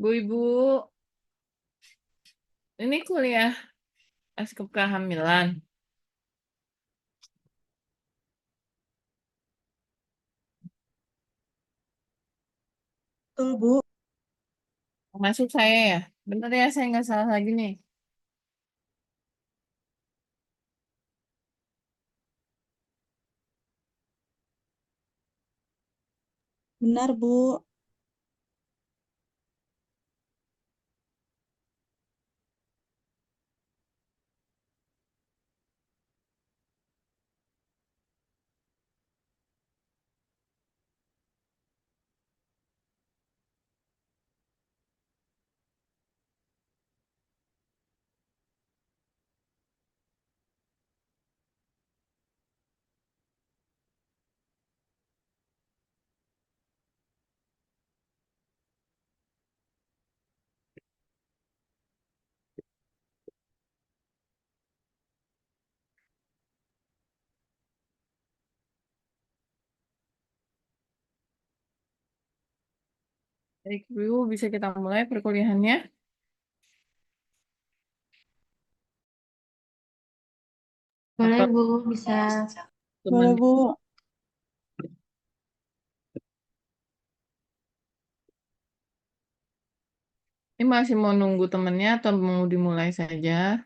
Bu Ibu, ini kuliah eskop kehamilan. Betul, Bu. Masuk saya ya? Bener ya, saya nggak salah lagi nih. Benar, Bu. Baik, Bu Ibu, bisa kita mulai perkuliahannya? Boleh Atau Bu, bisa. Boleh, teman Bu. ini masih mau nunggu temennya atau mau dimulai saja?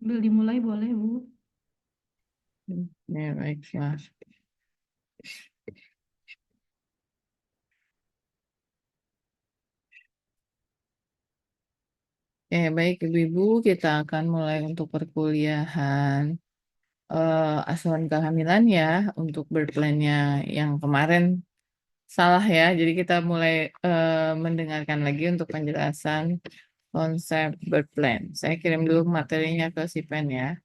Ambil dimulai boleh Bu. Ya, baiklah. Baik Ibu-Ibu, kita akan mulai untuk perkuliahan asuhan kehamilan ya, untuk birth plan-nya yang kemarin salah ya. Jadi kita mulai mendengarkan lagi untuk penjelasan konsep birth plan. Saya kirim dulu materinya ke si Pen ya.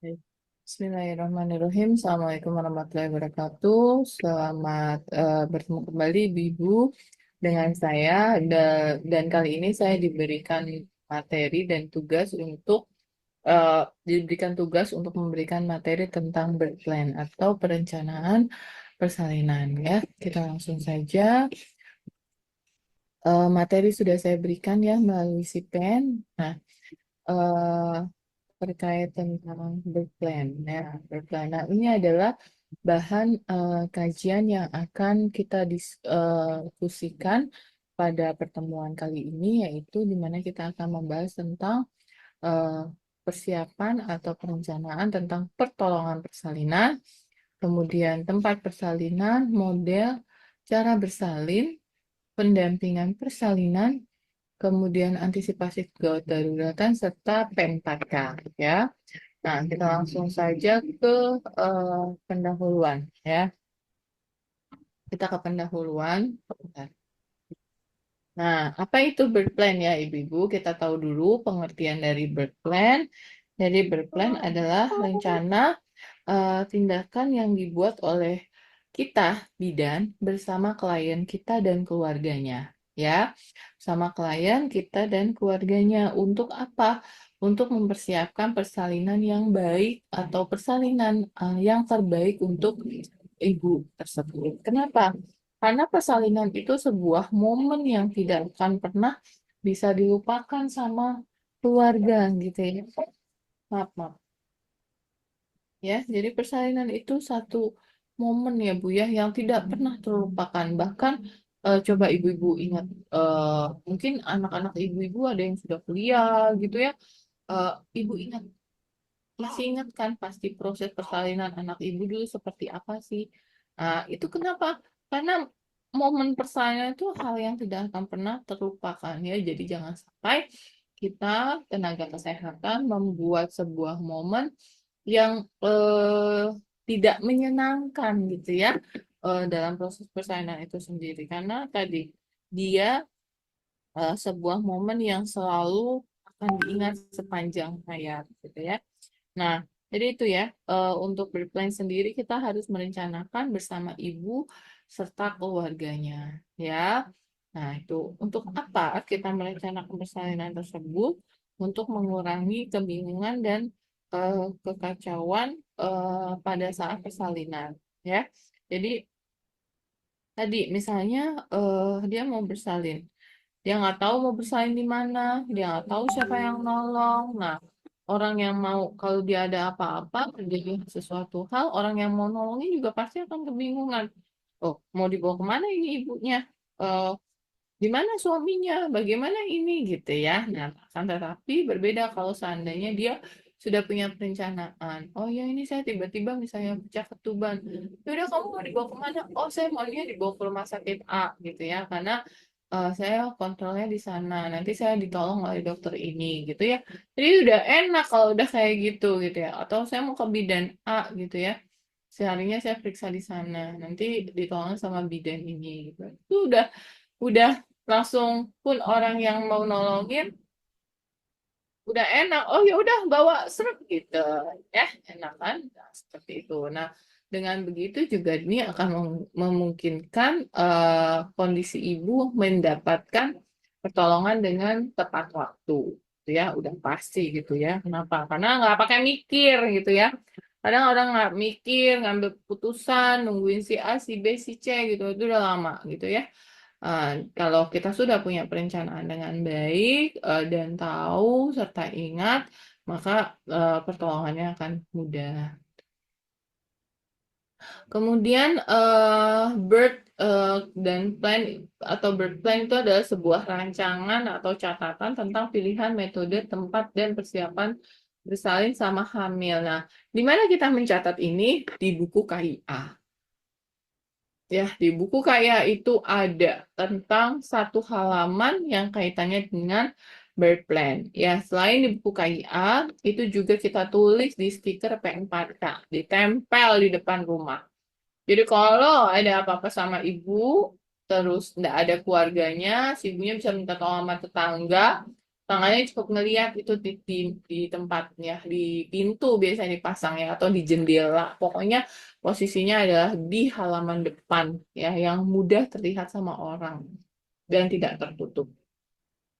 Baik. Bismillahirrahmanirrahim. Assalamualaikum warahmatullahi wabarakatuh. Selamat bertemu kembali Ibu dengan saya dan kali ini saya diberikan materi dan tugas untuk diberikan tugas untuk memberikan materi tentang birth plan atau perencanaan persalinan ya. Kita langsung saja. Materi sudah saya berikan ya melalui si pen. Nah, eh, terkait tentang birth plan ya, birth plan. Nah, ini adalah bahan kajian yang akan kita diskusikan pada pertemuan kali ini, yaitu di mana kita akan membahas tentang eh, persiapan atau perencanaan tentang pertolongan persalinan, kemudian tempat persalinan, model, cara bersalin, pendampingan persalinan, kemudian antisipasi kedaruratan, serta P4K ya. Nah, kita langsung saja ke pendahuluan ya. Kita ke pendahuluan. Bentar. Nah, apa itu birth plan ya, Ibu-ibu? Kita tahu dulu pengertian dari birth plan. Jadi birth plan adalah rencana tindakan yang dibuat oleh kita, bidan, bersama klien kita dan keluarganya. Ya, sama klien kita dan keluarganya. Untuk apa? Untuk mempersiapkan persalinan yang baik atau persalinan yang terbaik untuk ibu tersebut. Kenapa? Karena persalinan itu sebuah momen yang tidak akan pernah bisa dilupakan sama keluarga gitu ya. Maaf, maaf. Ya, jadi persalinan itu satu momen ya Bu ya yang tidak pernah terlupakan. Bahkan coba ibu-ibu ingat, mungkin anak-anak ibu-ibu ada yang sudah kuliah gitu ya. Eh, Ibu ingat, masih ingat kan pasti proses persalinan anak ibu dulu seperti apa sih? Nah, itu kenapa? Karena momen persalinan itu hal yang tidak akan pernah terlupakan ya. Jadi jangan sampai kita tenaga kesehatan membuat sebuah momen yang tidak menyenangkan gitu ya dalam proses persalinan itu sendiri. Karena tadi dia sebuah momen yang selalu akan diingat sepanjang hayat gitu ya. Nah, jadi itu ya, untuk berplan sendiri kita harus merencanakan bersama ibu serta keluarganya, ya. Nah, itu untuk apa kita merencanakan persalinan tersebut? Untuk mengurangi kebingungan dan kekacauan pada saat persalinan, ya. Jadi tadi misalnya dia mau bersalin, dia nggak tahu mau bersalin di mana, dia nggak tahu siapa yang nolong. Nah, orang yang mau, kalau dia ada apa-apa, terjadi sesuatu hal, orang yang mau nolongin juga pasti akan kebingungan. Oh, mau dibawa kemana ini ibunya? Eh, di mana suaminya? Bagaimana ini gitu ya. Nah, akan tetapi berbeda kalau seandainya dia sudah punya perencanaan. Oh ya, ini saya tiba-tiba misalnya pecah ketuban. Ya udah, kamu mau dibawa kemana? Oh, saya mau dia dibawa ke rumah sakit A gitu ya. Karena saya kontrolnya di sana. Nanti saya ditolong oleh dokter ini gitu ya. Jadi udah enak kalau udah kayak gitu ya. Atau saya mau ke bidan A gitu ya. Seharinya saya periksa di sana. Nanti ditolong sama bidan ini gitu. Itu udah langsung, pun orang yang mau nolongin udah enak, oh ya udah bawa seret gitu ya, enak kan. Nah, seperti itu. Nah, dengan begitu juga ini akan memungkinkan kondisi ibu mendapatkan pertolongan dengan tepat waktu gitu ya, udah pasti gitu ya. Kenapa? Karena nggak pakai mikir gitu ya. Kadang orang nggak mikir, ngambil keputusan, nungguin si A, si B, si C gitu, itu udah lama gitu ya. Kalau kita sudah punya perencanaan dengan baik dan tahu serta ingat, maka pertolongannya akan mudah. Kemudian birth dan plan atau birth plan itu adalah sebuah rancangan atau catatan tentang pilihan metode, tempat, dan persiapan bersalin sama hamil. Nah, di mana kita mencatat ini? Di buku KIA. Ya, di buku KIA itu ada tentang satu halaman yang kaitannya dengan birth plan. Ya, selain di buku KIA, itu juga kita tulis di stiker P4K, ditempel di depan rumah. Jadi kalau ada apa-apa sama ibu, terus nggak ada keluarganya, si ibunya bisa minta tolong sama tetangga. Tetangganya cukup ngeliat itu di tempatnya, di pintu biasanya dipasang ya, atau di jendela. Pokoknya posisinya adalah di halaman depan ya, yang mudah terlihat sama orang dan tidak tertutup.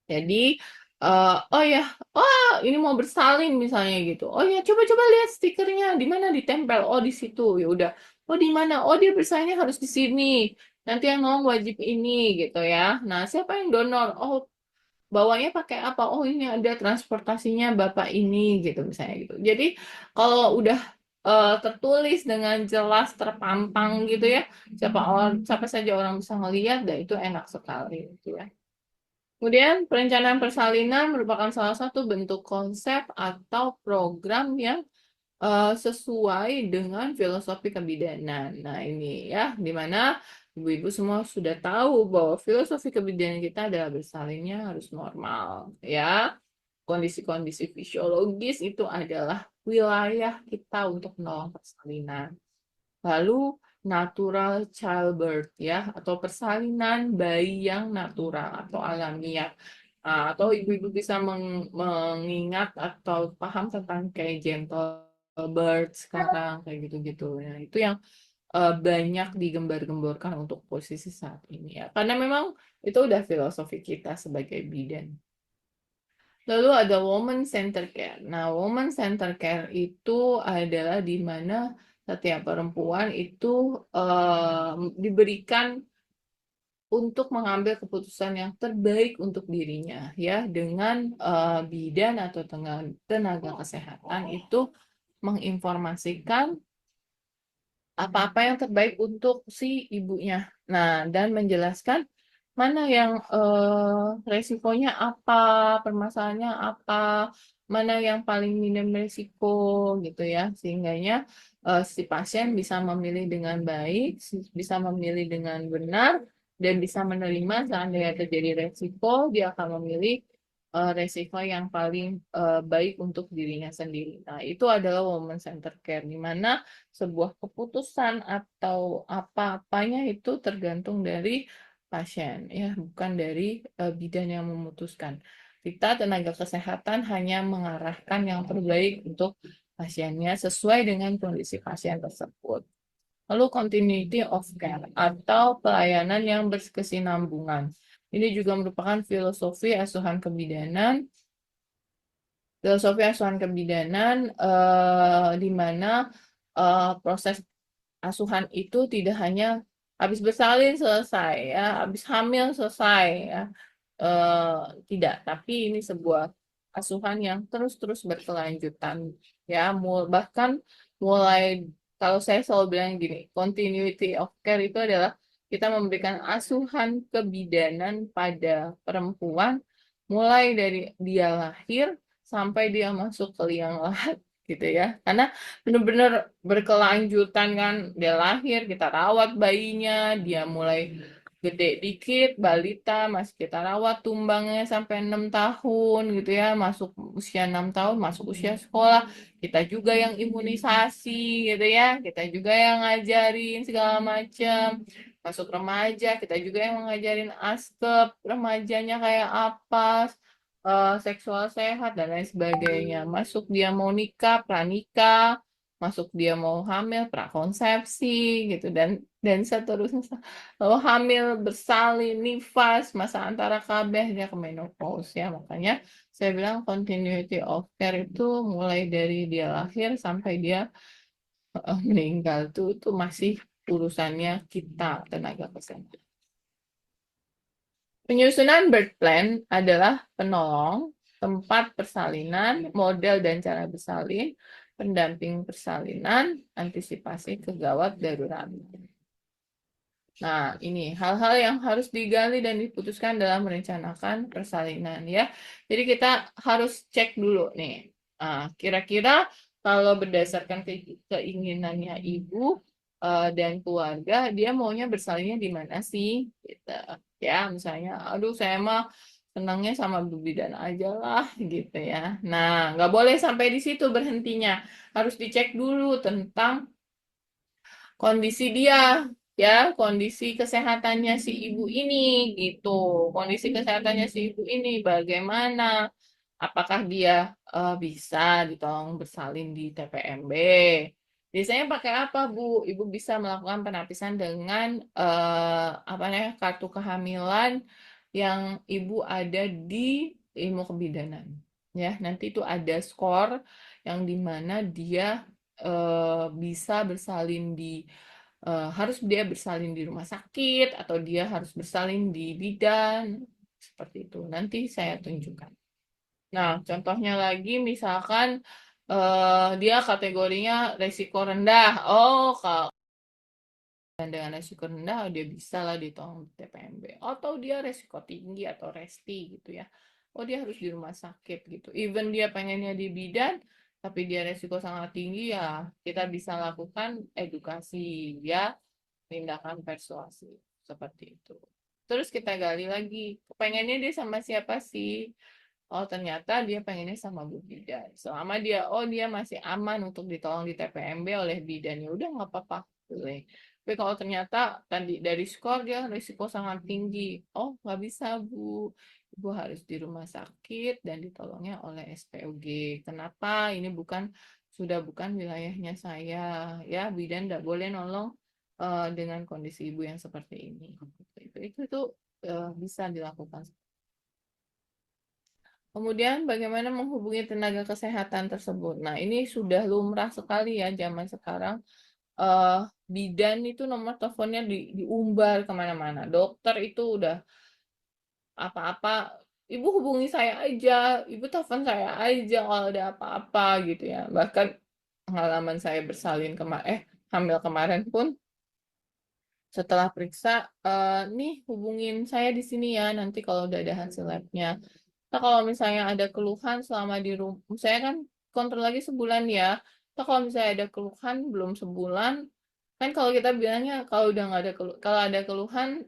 Jadi oh ya, oh ini mau bersalin misalnya gitu. Oh ya, coba-coba lihat stikernya di mana ditempel. Oh di situ, ya udah. Oh di mana? Oh dia bersalinnya harus di sini. Nanti yang ngomong wajib ini gitu ya. Nah siapa yang donor? Oh bawanya pakai apa? Oh ini ada transportasinya bapak ini gitu misalnya gitu. Jadi kalau udah tertulis dengan jelas terpampang gitu ya, siapa saja orang bisa ngelihat, dan itu enak sekali gitu ya. Kemudian perencanaan persalinan merupakan salah satu bentuk konsep atau program yang sesuai dengan filosofi kebidanan. Nah, ini ya, di mana ibu-ibu semua sudah tahu bahwa filosofi kebidanan kita adalah bersalinnya harus normal, ya. Kondisi-kondisi fisiologis itu adalah wilayah kita untuk menolong persalinan. Lalu natural childbirth ya, atau persalinan bayi yang natural atau alamiah. Atau ibu-ibu bisa mengingat atau paham tentang kayak gentle birth sekarang kayak gitu-gitu. Nah, itu yang banyak digembar-gemborkan untuk posisi saat ini ya. Karena memang itu udah filosofi kita sebagai bidan. Lalu ada woman center care. Nah, woman center care itu adalah di mana setiap perempuan itu diberikan untuk mengambil keputusan yang terbaik untuk dirinya, ya, dengan bidan atau tenaga kesehatan itu menginformasikan apa-apa yang terbaik untuk si ibunya. Nah, dan menjelaskan mana yang resikonya apa, permasalahannya apa, mana yang paling minim resiko gitu ya, sehingganya si pasien bisa memilih dengan baik, bisa memilih dengan benar, dan bisa menerima seandainya terjadi resiko, dia akan memilih resiko yang paling baik untuk dirinya sendiri. Nah, itu adalah woman center care, di mana sebuah keputusan atau apa-apanya itu tergantung dari pasien ya, bukan dari bidan yang memutuskan. Kita tenaga kesehatan hanya mengarahkan yang terbaik untuk pasiennya sesuai dengan kondisi pasien tersebut. Lalu continuity of care atau pelayanan yang berkesinambungan. Ini juga merupakan filosofi asuhan kebidanan. Filosofi asuhan kebidanan di mana proses asuhan itu tidak hanya habis bersalin selesai ya, habis hamil selesai ya. Eh, Tidak, tapi ini sebuah asuhan yang terus-terus berkelanjutan ya, bahkan mulai, kalau saya selalu bilang gini, continuity of care itu adalah kita memberikan asuhan kebidanan pada perempuan mulai dari dia lahir sampai dia masuk ke liang lahat gitu ya. Karena benar-benar berkelanjutan kan, dia lahir, kita rawat bayinya, dia mulai gede dikit, balita, masih kita rawat tumbangnya sampai 6 tahun gitu ya, masuk usia 6 tahun, masuk usia sekolah, kita juga yang imunisasi gitu ya, kita juga yang ngajarin segala macam, masuk remaja, kita juga yang ngajarin askep, remajanya kayak apa, seksual sehat dan lain sebagainya. Masuk dia mau nikah, pranikah, masuk dia mau hamil, prakonsepsi gitu, dan seterusnya. Lalu hamil, bersalin, nifas, masa antara kabeh dia ke menopause ya. Makanya saya bilang continuity of care itu mulai dari dia lahir sampai dia meninggal tuh masih urusannya kita tenaga kesehatan. Penyusunan birth plan adalah penolong, tempat persalinan, model dan cara bersalin, pendamping persalinan, antisipasi kegawat darurat. Nah, ini hal-hal yang harus digali dan diputuskan dalam merencanakan persalinan ya. Jadi kita harus cek dulu nih. Kira-kira kalau berdasarkan keinginannya ibu dan keluarga, dia maunya bersalinnya di mana sih? Gitu. Ya, misalnya, aduh saya mah senangnya sama bidan aja lah gitu ya. Nah, nggak boleh sampai di situ berhentinya. Harus dicek dulu tentang kondisi dia ya, kondisi kesehatannya si ibu ini gitu, kondisi kesehatannya si ibu ini bagaimana, apakah dia bisa ditolong bersalin di TPMB. Biasanya pakai apa Bu? Ibu bisa melakukan penapisan dengan apa namanya, kartu kehamilan yang ibu ada di ilmu kebidanan. Ya, nanti itu ada skor yang dimana dia bisa bersalin harus dia bersalin di rumah sakit atau dia harus bersalin di bidan seperti itu. Nanti saya tunjukkan. Nah, contohnya lagi misalkan dia kategorinya resiko rendah. Oh, kalau dengan resiko rendah dia bisa lah ditolong di TPMB. Atau dia resiko tinggi atau resti gitu ya. Oh, dia harus di rumah sakit gitu. Even dia pengennya di bidan, tapi dia resiko sangat tinggi ya, kita bisa lakukan edukasi ya, tindakan persuasi seperti itu. Terus kita gali lagi, pengennya dia sama siapa sih? Oh, ternyata dia pengennya sama Bu Bidan. Selama dia masih aman untuk ditolong di TPMB oleh bidan, ya udah nggak apa-apa, boleh. Tapi kalau ternyata tadi dari skor dia risiko sangat tinggi, oh nggak bisa Bu, Ibu harus di rumah sakit dan ditolongnya oleh SPOG. Kenapa? Ini sudah bukan wilayahnya saya, ya bidan nggak boleh nolong dengan kondisi Ibu yang seperti ini. Itu bisa dilakukan. Kemudian bagaimana menghubungi tenaga kesehatan tersebut. Nah, ini sudah lumrah sekali ya zaman sekarang. eh Bidan itu nomor teleponnya diumbar kemana-mana. Dokter itu udah apa-apa, ibu hubungi saya aja, ibu telepon saya aja kalau ada apa-apa gitu ya. Bahkan pengalaman saya hamil kemarin pun setelah periksa, nih hubungin saya di sini ya nanti kalau udah ada hasil labnya. Nah, kalau misalnya ada keluhan selama di rumah, saya kan kontrol lagi sebulan ya. Nah, kalau misalnya ada keluhan belum sebulan, kan kalau kita bilangnya kalau udah nggak ada kalau ada keluhan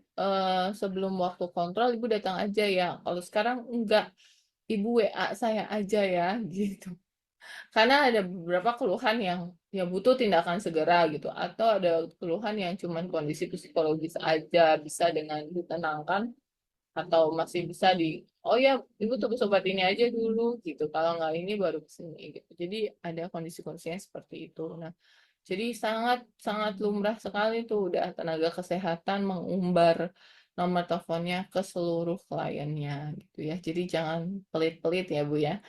sebelum waktu kontrol, ibu datang aja ya. Kalau sekarang enggak, ibu WA saya aja ya, gitu. Karena ada beberapa keluhan yang ya butuh tindakan segera gitu, atau ada keluhan yang cuman kondisi psikologis aja, bisa dengan ditenangkan atau masih bisa oh ya ibu tuh obat ini aja dulu gitu, kalau nggak ini baru kesini gitu. Jadi ada kondisi-kondisinya seperti itu. Nah, jadi sangat sangat lumrah sekali tuh udah tenaga kesehatan mengumbar nomor teleponnya ke seluruh kliennya gitu ya. Jadi jangan pelit-pelit ya Bu ya,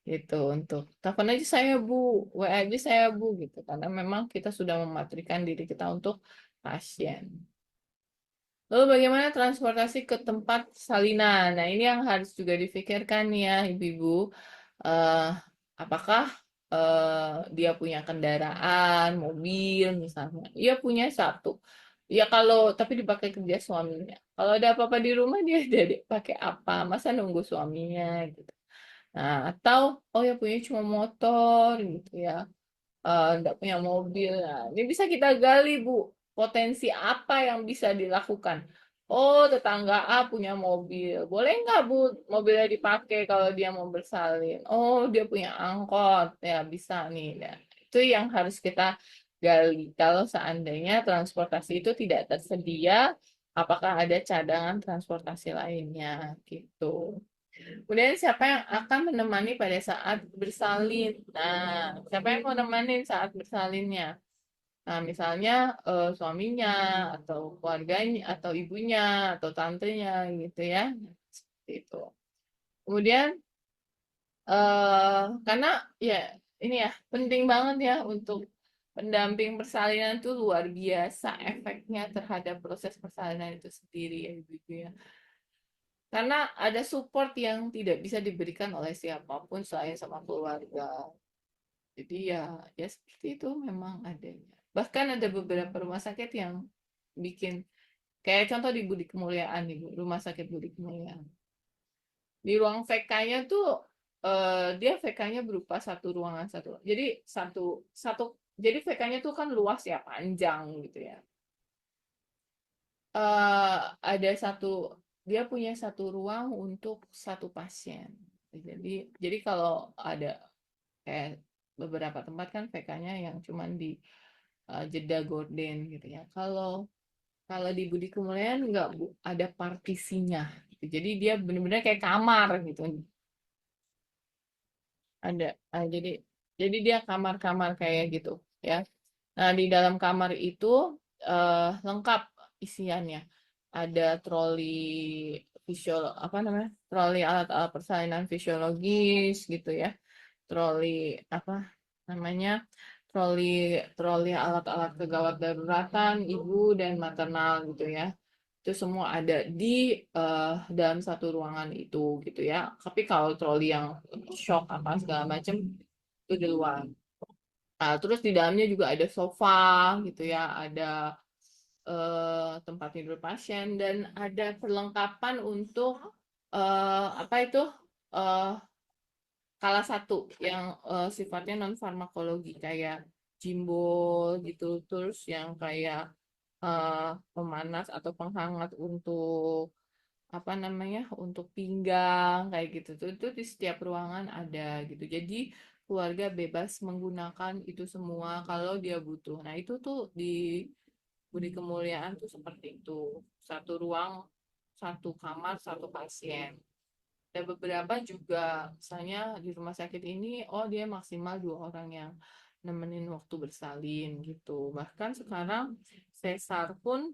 gitu. Untuk telepon aja saya Bu, WA aja saya Bu gitu, karena memang kita sudah mematrikan diri kita untuk pasien. Lalu bagaimana transportasi ke tempat salinan? Nah, ini yang harus juga difikirkan ya, Ibu-ibu. Eh, apakah dia punya kendaraan, mobil misalnya? Iya punya satu. Ya kalau tapi dipakai kerja suaminya. Kalau ada apa-apa di rumah dia pakai apa? Masa nunggu suaminya gitu. Nah, atau oh ya punya cuma motor gitu ya, nggak punya mobil. Nah, ini bisa kita gali, Bu. Potensi apa yang bisa dilakukan? Oh, tetangga A punya mobil. Boleh nggak, Bu, mobilnya dipakai kalau dia mau bersalin? Oh, dia punya angkot. Ya, bisa nih. Nah, itu yang harus kita gali. Kalau seandainya transportasi itu tidak tersedia, apakah ada cadangan transportasi lainnya? Gitu. Kemudian siapa yang akan menemani pada saat bersalin? Nah, siapa yang mau nemenin saat bersalinnya? Nah, misalnya suaminya atau keluarganya atau ibunya atau tantenya gitu ya. Seperti itu. Kemudian karena ya ini ya penting banget ya untuk pendamping persalinan itu luar biasa efeknya terhadap proses persalinan itu sendiri ya ibu-ibu ya. Karena ada support yang tidak bisa diberikan oleh siapapun selain sama keluarga. Jadi ya seperti itu memang adanya. Bahkan ada beberapa rumah sakit yang bikin kayak contoh di Budi Kemuliaan nih, Rumah Sakit Budi Kemuliaan. Di ruang VK-nya tuh dia VK-nya berupa satu ruangan satu. Jadi satu satu jadi VK-nya tuh kan luas ya, panjang gitu ya. Ada dia punya satu ruang untuk satu pasien. Jadi kalau ada kayak beberapa tempat kan VK-nya yang cuman di Jeddah Gorden gitu ya. Kalau kalau di Budi Kemuliaan nggak Bu, ada partisinya. Gitu. Jadi dia benar-benar kayak kamar gitu. Ada jadi dia kamar-kamar kayak gitu ya. Nah, di dalam kamar itu lengkap isiannya. Ada troli apa namanya, troli alat-alat persalinan fisiologis gitu ya, troli apa namanya, troli troli alat-alat kegawat daruratan ibu dan maternal gitu ya. Itu semua ada di dalam satu ruangan itu gitu ya. Tapi kalau troli yang shock apa segala macam itu di luar. Nah, terus di dalamnya juga ada sofa gitu ya, ada tempat tidur pasien dan ada perlengkapan untuk apa itu eh salah satu yang sifatnya non farmakologi kayak Jimbol gitu, terus yang kayak pemanas atau penghangat untuk apa namanya, untuk pinggang kayak gitu tuh, itu di setiap ruangan ada gitu. Jadi keluarga bebas menggunakan itu semua kalau dia butuh. Nah itu tuh di Budi Kemuliaan tuh seperti itu, satu ruang, satu kamar, satu pasien. Ada beberapa juga, misalnya di rumah sakit ini, oh dia maksimal 2 orang yang nemenin waktu bersalin gitu. Bahkan sekarang sesar pun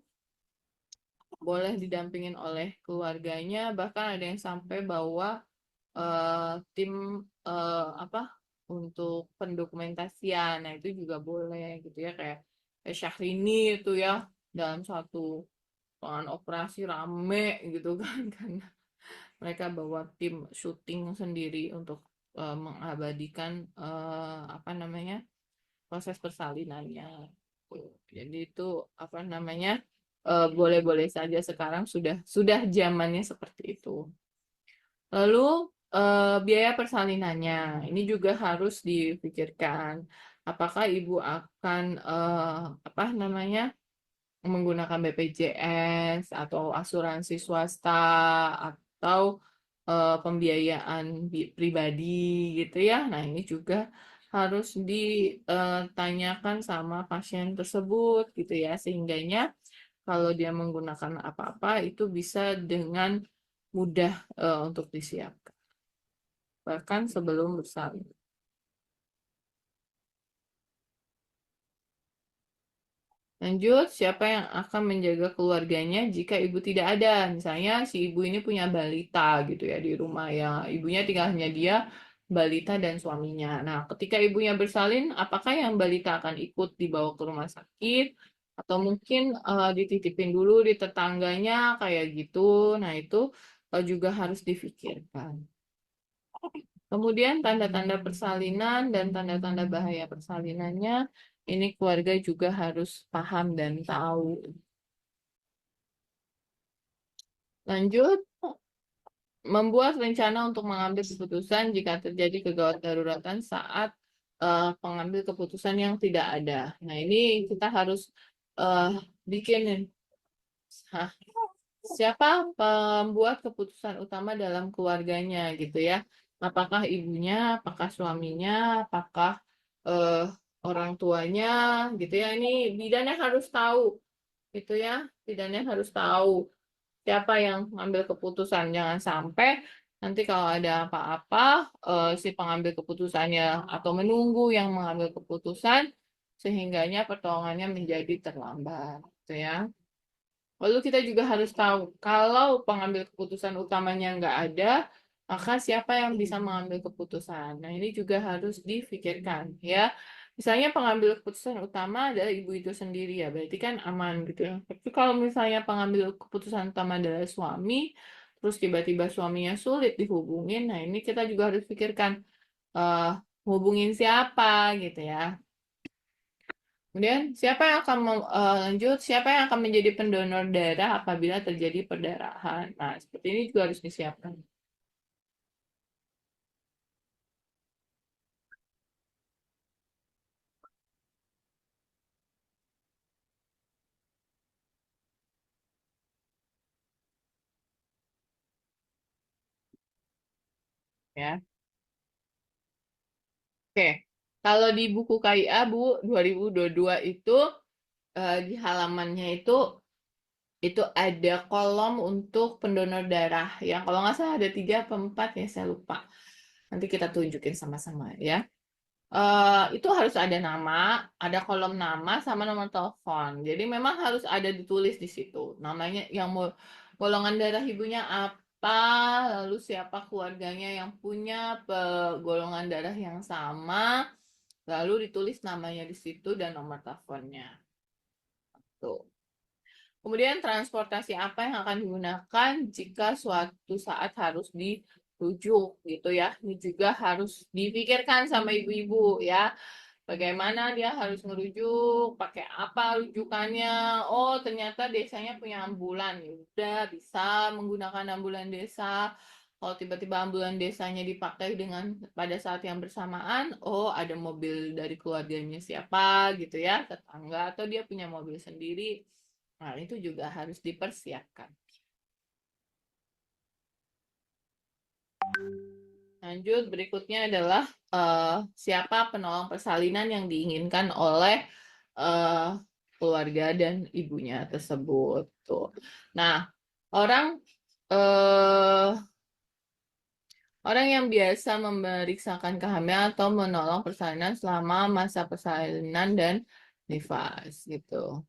boleh didampingin oleh keluarganya, bahkan ada yang sampai bawa tim apa untuk pendokumentasian. Nah itu juga boleh gitu ya, kayak Syahrini itu ya, dalam satu ruangan operasi rame gitu kan karena mereka bawa tim syuting sendiri untuk mengabadikan apa namanya, proses persalinannya. Jadi itu apa namanya, boleh-boleh saja sekarang sudah zamannya seperti itu. Lalu biaya persalinannya ini juga harus dipikirkan. Apakah ibu akan apa namanya, menggunakan BPJS atau asuransi swasta atau pembiayaan pribadi gitu ya. Nah, ini juga harus ditanyakan sama pasien tersebut gitu ya, sehingganya kalau dia menggunakan apa-apa itu bisa dengan mudah untuk disiapkan bahkan sebelum bersalin. Lanjut, siapa yang akan menjaga keluarganya jika ibu tidak ada? Misalnya si ibu ini punya balita gitu ya di rumah ya. Ibunya tinggal hanya dia, balita dan suaminya. Nah, ketika ibunya bersalin, apakah yang balita akan ikut dibawa ke rumah sakit? Atau mungkin dititipin dulu di tetangganya kayak gitu. Nah, itu juga harus difikirkan. Kemudian tanda-tanda persalinan dan tanda-tanda bahaya persalinannya, ini keluarga juga harus paham dan tahu. Lanjut, membuat rencana untuk mengambil keputusan jika terjadi kegawat daruratan saat pengambil keputusan yang tidak ada. Nah, ini kita harus eh, bikin hah, siapa pembuat keputusan utama dalam keluarganya gitu ya. Apakah ibunya, apakah suaminya, apakah eh, orang tuanya gitu ya. Ini bidannya harus tahu gitu ya. Bidannya harus tahu siapa yang mengambil keputusan. Jangan sampai nanti kalau ada apa-apa si pengambil keputusannya atau menunggu yang mengambil keputusan sehingganya pertolongannya menjadi terlambat gitu ya. Lalu kita juga harus tahu kalau pengambil keputusan utamanya nggak ada, maka siapa yang bisa mengambil keputusan. Nah, ini juga harus difikirkan ya. Misalnya pengambil keputusan utama adalah ibu itu sendiri ya, berarti kan aman gitu ya. Tapi kalau misalnya pengambil keputusan utama adalah suami, terus tiba-tiba suaminya sulit dihubungin, nah ini kita juga harus pikirkan eh hubungin siapa gitu ya. Kemudian, lanjut, siapa yang akan menjadi pendonor darah apabila terjadi perdarahan? Nah, seperti ini juga harus disiapkan, ya. Oke, kalau di buku KIA, Bu, 2022 itu di halamannya itu ada kolom untuk pendonor darah. Yang kalau nggak salah ada 3 atau 4 ya, saya lupa. Nanti kita tunjukin sama-sama ya. Itu harus ada nama, ada kolom nama sama nomor telepon. Jadi memang harus ada ditulis di situ. Namanya yang mau golongan darah ibunya apa, siapa, lalu siapa keluarganya yang punya golongan darah yang sama, lalu ditulis namanya di situ dan nomor teleponnya. Tuh. Kemudian transportasi apa yang akan digunakan jika suatu saat harus dirujuk gitu ya. Ini juga harus dipikirkan sama ibu-ibu ya. Bagaimana dia harus ngerujuk, pakai apa rujukannya. Oh, ternyata desanya punya ambulan. Ya udah bisa menggunakan ambulan desa. Kalau tiba-tiba ambulan desanya dipakai dengan pada saat yang bersamaan, oh ada mobil dari keluarganya siapa gitu ya, tetangga atau dia punya mobil sendiri. Nah, itu juga harus dipersiapkan. Lanjut, berikutnya adalah siapa penolong persalinan yang diinginkan oleh eh, keluarga dan ibunya tersebut. Tuh. Nah, orang eh, orang yang biasa memeriksakan kehamilan atau menolong persalinan selama masa persalinan dan nifas gitu.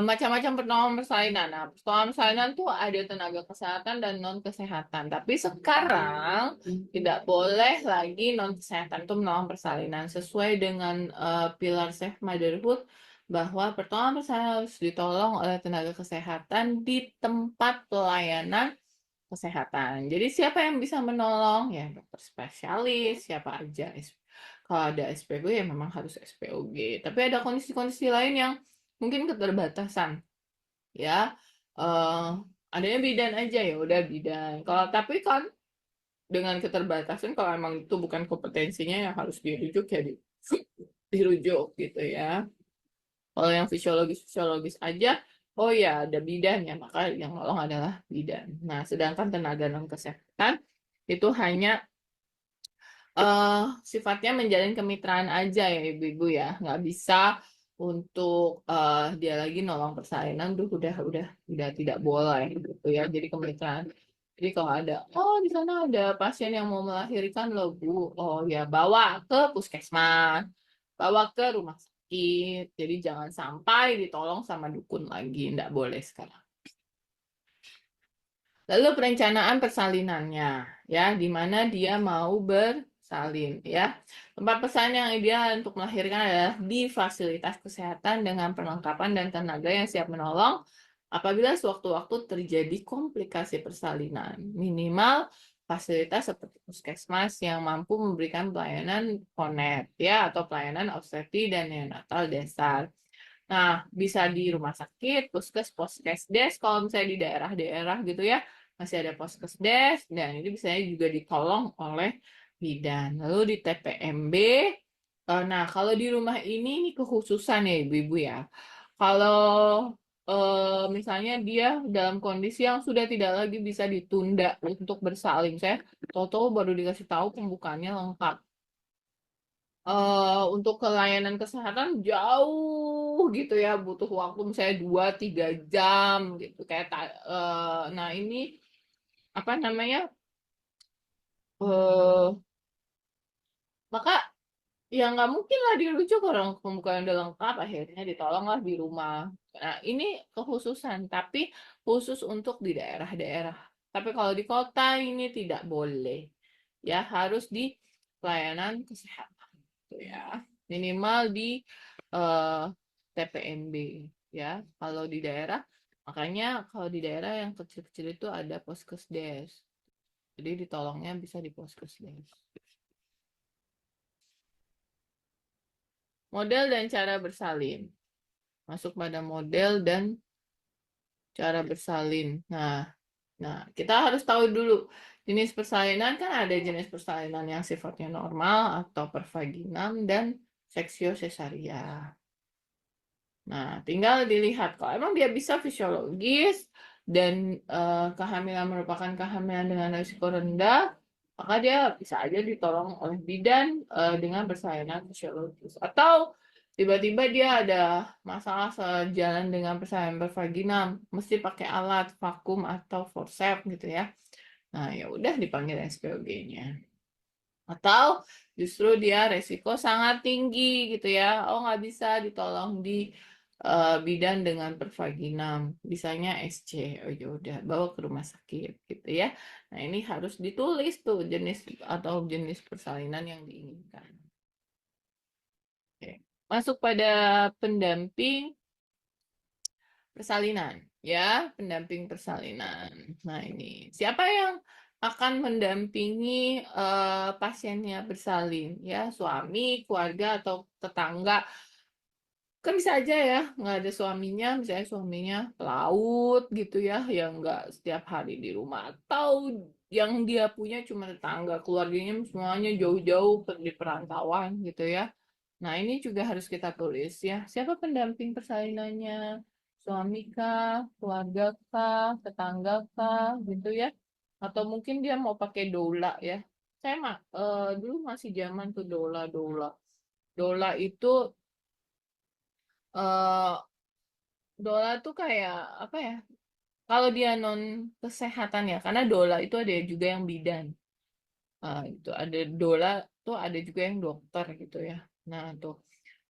Macam-macam penolong persalinan. Nah, penolong persalinan tuh ada tenaga kesehatan dan non kesehatan. Tapi sekarang tidak boleh lagi non kesehatan itu menolong persalinan sesuai dengan pilar Safe Motherhood bahwa pertolongan persalinan harus ditolong oleh tenaga kesehatan di tempat pelayanan kesehatan. Jadi siapa yang bisa menolong? Ya dokter spesialis, siapa aja. Kalau ada SPG ya memang harus SPOG. Tapi ada kondisi-kondisi lain yang mungkin keterbatasan ya. eh Adanya bidan aja ya udah bidan. Kalau tapi kan dengan keterbatasan kalau emang itu bukan kompetensinya yang harus dirujuk ya dirujuk gitu ya. Kalau yang fisiologis aja, oh ya ada bidan ya, maka yang nolong adalah bidan. Nah, sedangkan tenaga non kesehatan itu hanya sifatnya menjalin kemitraan aja ya ibu-ibu ya, nggak bisa untuk dia lagi nolong persalinan, udah tidak boleh gitu ya. Jadi kemitraan. Jadi kalau ada, oh di sana ada pasien yang mau melahirkan loh Bu, oh ya bawa ke puskesmas, bawa ke rumah sakit. Jadi jangan sampai ditolong sama dukun lagi, nggak boleh sekarang. Lalu perencanaan persalinannya, ya, di mana dia mau bersalin, ya. Tempat persalinan yang ideal untuk melahirkan adalah di fasilitas kesehatan dengan perlengkapan dan tenaga yang siap menolong apabila sewaktu-waktu terjadi komplikasi persalinan. Minimal fasilitas seperti puskesmas yang mampu memberikan pelayanan PONET, ya, atau pelayanan obstetri dan neonatal dasar. Nah, bisa di rumah sakit, poskesdes, kalau misalnya di daerah-daerah gitu ya, masih ada poskesdes, dan ini bisa juga ditolong oleh bidan. Lalu di TPMB, nah kalau di rumah ini kekhususan ya ibu-ibu ya. Kalau misalnya dia dalam kondisi yang sudah tidak lagi bisa ditunda untuk bersalin, saya tahu-tahu baru dikasih tahu pembukaannya lengkap untuk kelayanan kesehatan jauh gitu ya, butuh waktu misalnya 2-3 jam gitu kayak nah ini apa namanya eh maka ya nggak mungkin lah dirujuk orang pembukaan udah lengkap akhirnya ditolonglah di rumah. Nah ini kekhususan tapi khusus untuk di daerah-daerah, tapi kalau di kota ini tidak boleh ya, harus di pelayanan kesehatan gitu ya, minimal di eh, TPMB ya. Kalau di daerah, makanya kalau di daerah yang kecil-kecil itu ada poskesdes, jadi ditolongnya bisa di poskesdes. Model dan cara bersalin. Masuk pada model dan cara bersalin. Nah, kita harus tahu dulu jenis persalinan, kan ada jenis persalinan yang sifatnya normal atau per vaginam dan seksio cesaria. Nah, tinggal dilihat kalau emang dia bisa fisiologis dan kehamilan merupakan kehamilan dengan risiko rendah, maka dia bisa aja ditolong oleh bidan dengan persalinan fisiologis. Atau tiba-tiba dia ada masalah sejalan dengan persalinan bervaginam, mesti pakai alat vakum atau forceps gitu ya. Nah, ya udah dipanggil SPOG-nya. Atau justru dia resiko sangat tinggi gitu ya. Oh, nggak bisa ditolong di bidan dengan pervaginam, bisanya SC. Oh ya udah, bawa ke rumah sakit gitu ya. Nah, ini harus ditulis tuh jenis atau jenis persalinan yang diinginkan. Oke. Masuk pada pendamping persalinan, ya, pendamping persalinan. Nah, ini siapa yang akan mendampingi pasiennya bersalin, ya, suami, keluarga, atau tetangga. Kan bisa aja ya, nggak ada suaminya, misalnya suaminya pelaut gitu ya, yang nggak setiap hari di rumah. Atau yang dia punya cuma tetangga, keluarganya semuanya jauh-jauh di perantauan gitu ya. Nah, ini juga harus kita tulis ya. Siapa pendamping persalinannya? Suami kah? Keluarga kah? Tetangga kah? Gitu ya. Atau mungkin dia mau pakai doula ya. Saya dulu masih zaman tuh doula-doula. Doula itu eh doula tuh kayak apa ya? Kalau dia non kesehatan ya, karena doula itu ada juga yang bidan. Itu ada doula tuh ada juga yang dokter gitu ya. Nah, tuh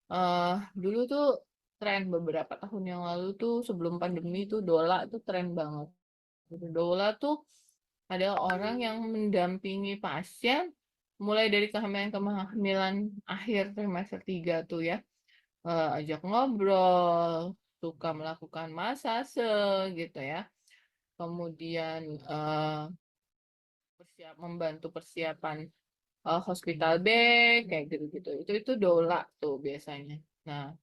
eh dulu tuh tren beberapa tahun yang lalu tuh sebelum pandemi tuh doula tuh tren banget. Gitu. Doula tuh adalah orang yang mendampingi pasien mulai dari kehamilan akhir trimester 3 tuh ya. Ajak ngobrol, suka melakukan masase gitu ya. Kemudian membantu persiapan hospital bed kayak gitu-gitu. Itu doula tuh biasanya. Nah,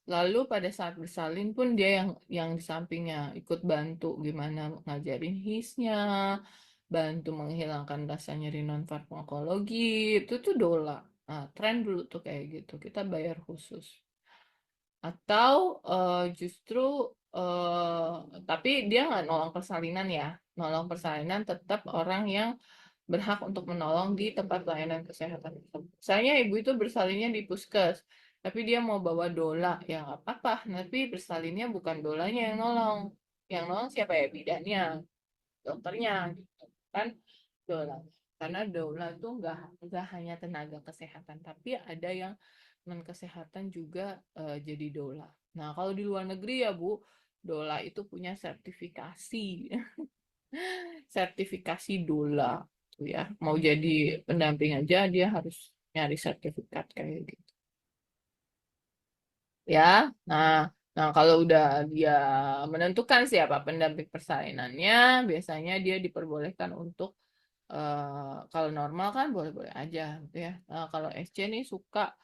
lalu pada saat bersalin pun dia yang di sampingnya ikut bantu gimana ngajarin hisnya, bantu menghilangkan rasa nyeri non farmakologi, itu tuh dola. Nah, tren dulu tuh kayak gitu. Kita bayar khusus. Atau justru eh tapi dia nggak nolong persalinan ya. Nolong persalinan tetap orang yang berhak untuk menolong di tempat pelayanan kesehatan. Misalnya ibu itu bersalinnya di puskes, tapi dia mau bawa dola, ya nggak apa-apa. Tapi bersalinnya bukan dolanya yang nolong. Yang nolong siapa ya? Bidannya, dokternya, gitu. Kan dola. Karena dola itu nggak hanya tenaga kesehatan, tapi ada yang non kesehatan juga jadi dola. Nah, kalau di luar negeri ya Bu, dola itu punya sertifikasi, sertifikasi dola tuh ya. Mau jadi pendamping aja dia harus nyari sertifikat kayak gitu. Ya. Nah, nah kalau udah dia menentukan siapa pendamping persalinannya, biasanya dia diperbolehkan untuk kalau normal kan boleh-boleh aja gitu ya. Nah, kalau SC nih suka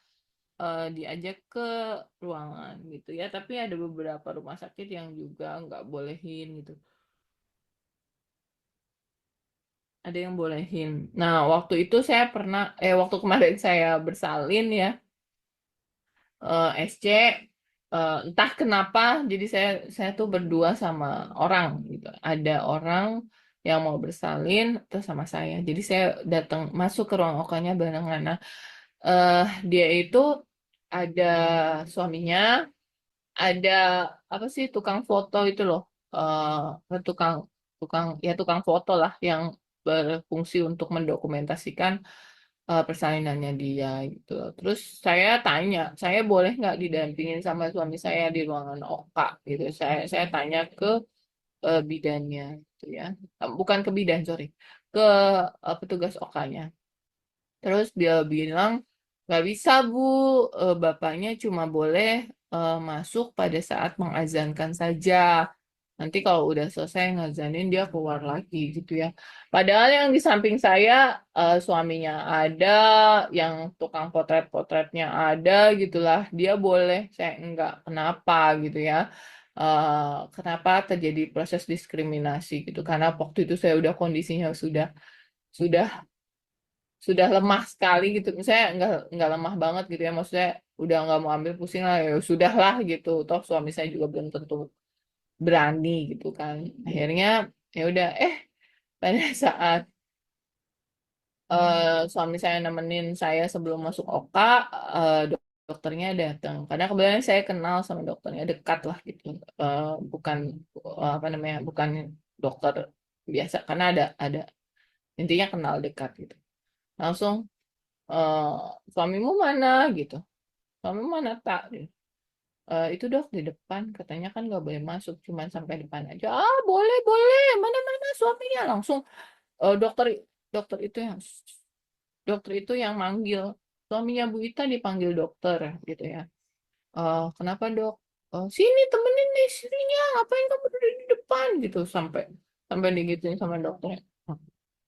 diajak ke ruangan gitu ya. Tapi ada beberapa rumah sakit yang juga nggak bolehin gitu. Ada yang bolehin. Nah, waktu itu saya pernah, waktu kemarin saya bersalin ya, SC, entah kenapa, jadi saya tuh berdua sama orang gitu. Ada orang yang mau bersalin terus sama saya. Jadi saya datang masuk ke ruang OK-nya barengan. Nah, eh dia itu ada suaminya, ada apa sih tukang foto itu loh, tukang tukang ya tukang foto lah yang berfungsi untuk mendokumentasikan persalinannya dia gitu loh. Terus saya tanya, saya boleh nggak didampingin sama suami saya di ruangan OK gitu. Saya tanya ke bidannya gitu ya. Bukan ke bidan, sorry. Ke petugas OK-nya. Terus dia bilang, nggak bisa Bu, bapaknya cuma boleh masuk pada saat mengazankan saja. Nanti kalau udah selesai ngazanin dia keluar lagi gitu ya. Padahal yang di samping saya suaminya ada, yang tukang potret-potretnya ada gitulah. Dia boleh, saya enggak. Kenapa gitu ya? Kenapa terjadi proses diskriminasi gitu? Karena waktu itu saya udah kondisinya sudah sudah lemah sekali gitu, misalnya nggak lemah banget gitu ya, maksudnya udah nggak mau ambil pusing lah, ya sudah lah gitu, toh suami saya juga belum tentu berani gitu kan. Akhirnya ya udah, pada saat suami saya nemenin saya sebelum masuk OK, dokternya datang karena kebetulan saya kenal sama dokternya, dekat lah gitu. Bukan apa namanya, bukan dokter biasa, karena ada intinya kenal dekat gitu. Langsung, eh suamimu mana gitu. Kamu mana tak? Itu dok di depan, katanya kan nggak boleh masuk, cuman sampai depan aja. Ah boleh boleh, mana suaminya langsung dokter dokter itu yang manggil suaminya Bu Ita dipanggil dokter gitu ya. Kenapa dok? Sini temenin istrinya, ngapain kamu duduk di depan gitu sampai sampai digituin sama dokternya.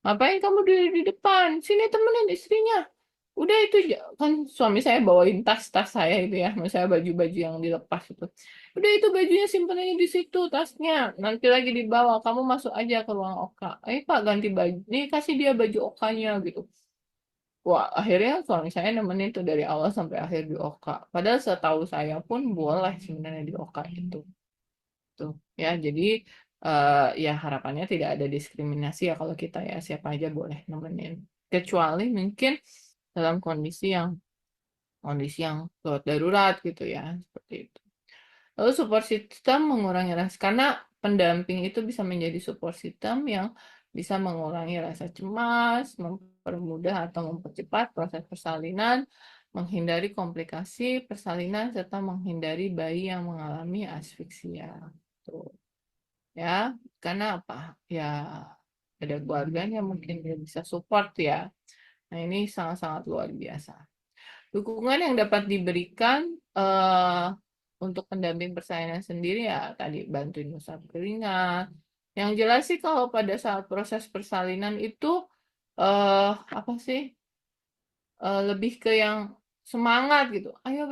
Ngapain kamu duduk di depan? Sini temenin istrinya. Udah itu kan suami saya bawain tas-tas saya itu ya, saya baju-baju yang dilepas itu. Udah itu bajunya simpen aja di situ tasnya. Nanti lagi dibawa, kamu masuk aja ke ruang Oka. Pak ganti baju. Nih kasih dia baju Okanya gitu. Wah, akhirnya suami saya nemenin tuh dari awal sampai akhir di Oka. Padahal setahu saya pun boleh sebenarnya di Oka itu. Tuh, ya. Jadi ya harapannya tidak ada diskriminasi ya kalau kita ya siapa aja boleh nemenin. Kecuali mungkin dalam kondisi yang gawat darurat gitu ya, seperti itu. Lalu support system mengurangi rasa karena pendamping itu bisa menjadi support system yang bisa mengurangi rasa cemas, mempermudah atau mempercepat proses persalinan, menghindari komplikasi persalinan serta menghindari bayi yang mengalami asfiksia. Tuh. Ya, karena apa? Ya ada keluarganya mungkin dia bisa support ya. Nah, ini sangat-sangat luar biasa. Dukungan yang dapat diberikan eh, untuk pendamping persalinan sendiri ya tadi bantuin usap keringat. Yang jelas sih kalau pada saat proses persalinan itu apa sih lebih ke yang semangat gitu. Ayo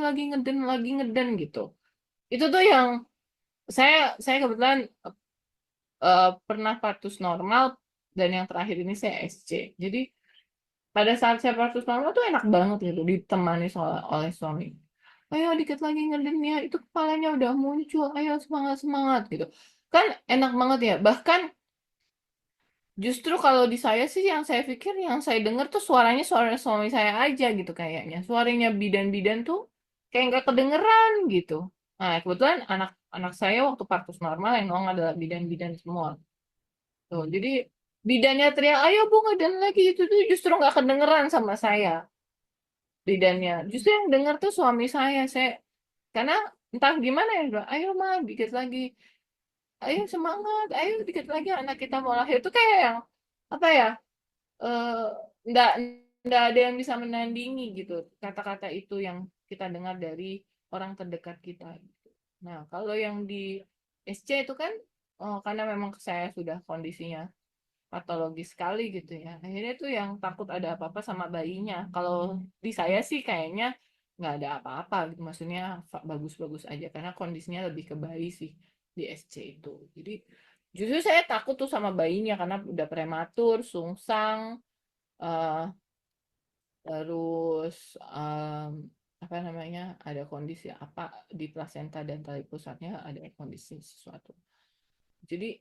lagi ngeden gitu. Itu tuh yang saya kebetulan pernah partus normal dan yang terakhir ini saya SC. Jadi pada saat saya partus normal tuh enak banget gitu ditemani oleh suami. Ayo dikit lagi ngeden ya, itu kepalanya udah muncul, ayo semangat semangat gitu. Kan enak banget ya. Bahkan justru kalau di saya sih yang saya pikir yang saya dengar tuh suaranya suara suami saya aja gitu kayaknya. Suaranya bidan-bidan tuh kayak nggak kedengeran gitu. Nah kebetulan anak-anak saya waktu partus normal yang ngomong adalah bidan-bidan semua. Tuh, jadi bidannya teriak, ayo bu ngeden lagi itu tuh justru nggak kedengeran sama saya bidannya. Justru yang dengar tuh suami saya karena entah gimana ya, bro. Ayo mah dikit lagi, ayo semangat, ayo dikit lagi anak kita mau lahir itu kayak yang apa ya? eh nggak nggak ada yang bisa menandingi gitu kata-kata itu yang kita dengar dari orang terdekat kita. Gitu. Nah kalau yang di SC itu kan karena memang saya sudah kondisinya patologis sekali gitu ya. Akhirnya tuh yang takut ada apa-apa sama bayinya. Kalau di saya sih kayaknya nggak ada apa-apa gitu. Maksudnya bagus-bagus aja karena kondisinya lebih ke bayi sih di SC itu. Jadi justru saya takut tuh sama bayinya karena udah prematur, sungsang, eh, terus apa namanya ada kondisi apa di plasenta dan tali pusatnya ada kondisi sesuatu. Jadi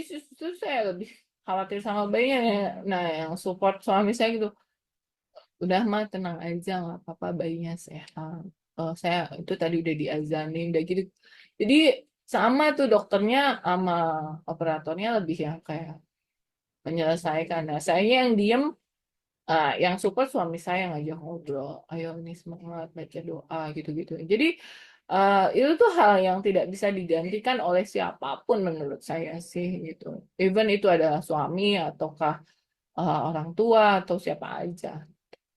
justru saya lebih khawatir sama bayinya ya. Nah, yang support suami saya gitu, udah mah tenang aja, nggak apa-apa bayinya sehat. Saya itu tadi udah diazanin, udah gitu. Jadi sama tuh dokternya sama operatornya lebih yang kayak menyelesaikan. Nah, saya yang diem, yang support suami saya ngajak ngobrol. Ayo nih semangat baca doa gitu-gitu. Jadi itu tuh hal yang tidak bisa digantikan oleh siapapun menurut saya sih gitu. Even itu adalah suami ataukah orang tua atau siapa aja.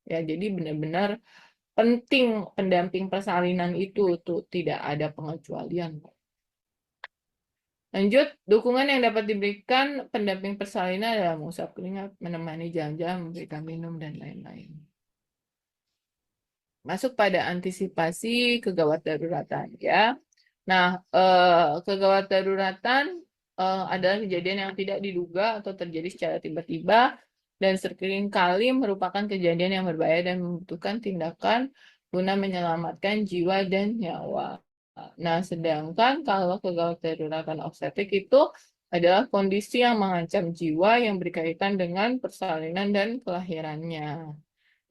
Ya, jadi benar-benar penting pendamping persalinan itu tuh tidak ada pengecualian. Lanjut, dukungan yang dapat diberikan pendamping persalinan adalah mengusap keringat, menemani jalan-jalan, memberikan minum, dan lain-lain. Masuk pada antisipasi kegawat daruratan ya. Nah, kegawat daruratan adalah kejadian yang tidak diduga atau terjadi secara tiba-tiba dan seringkali merupakan kejadian yang berbahaya dan membutuhkan tindakan guna menyelamatkan jiwa dan nyawa. Nah, sedangkan kalau kegawat daruratan obstetrik itu adalah kondisi yang mengancam jiwa yang berkaitan dengan persalinan dan kelahirannya.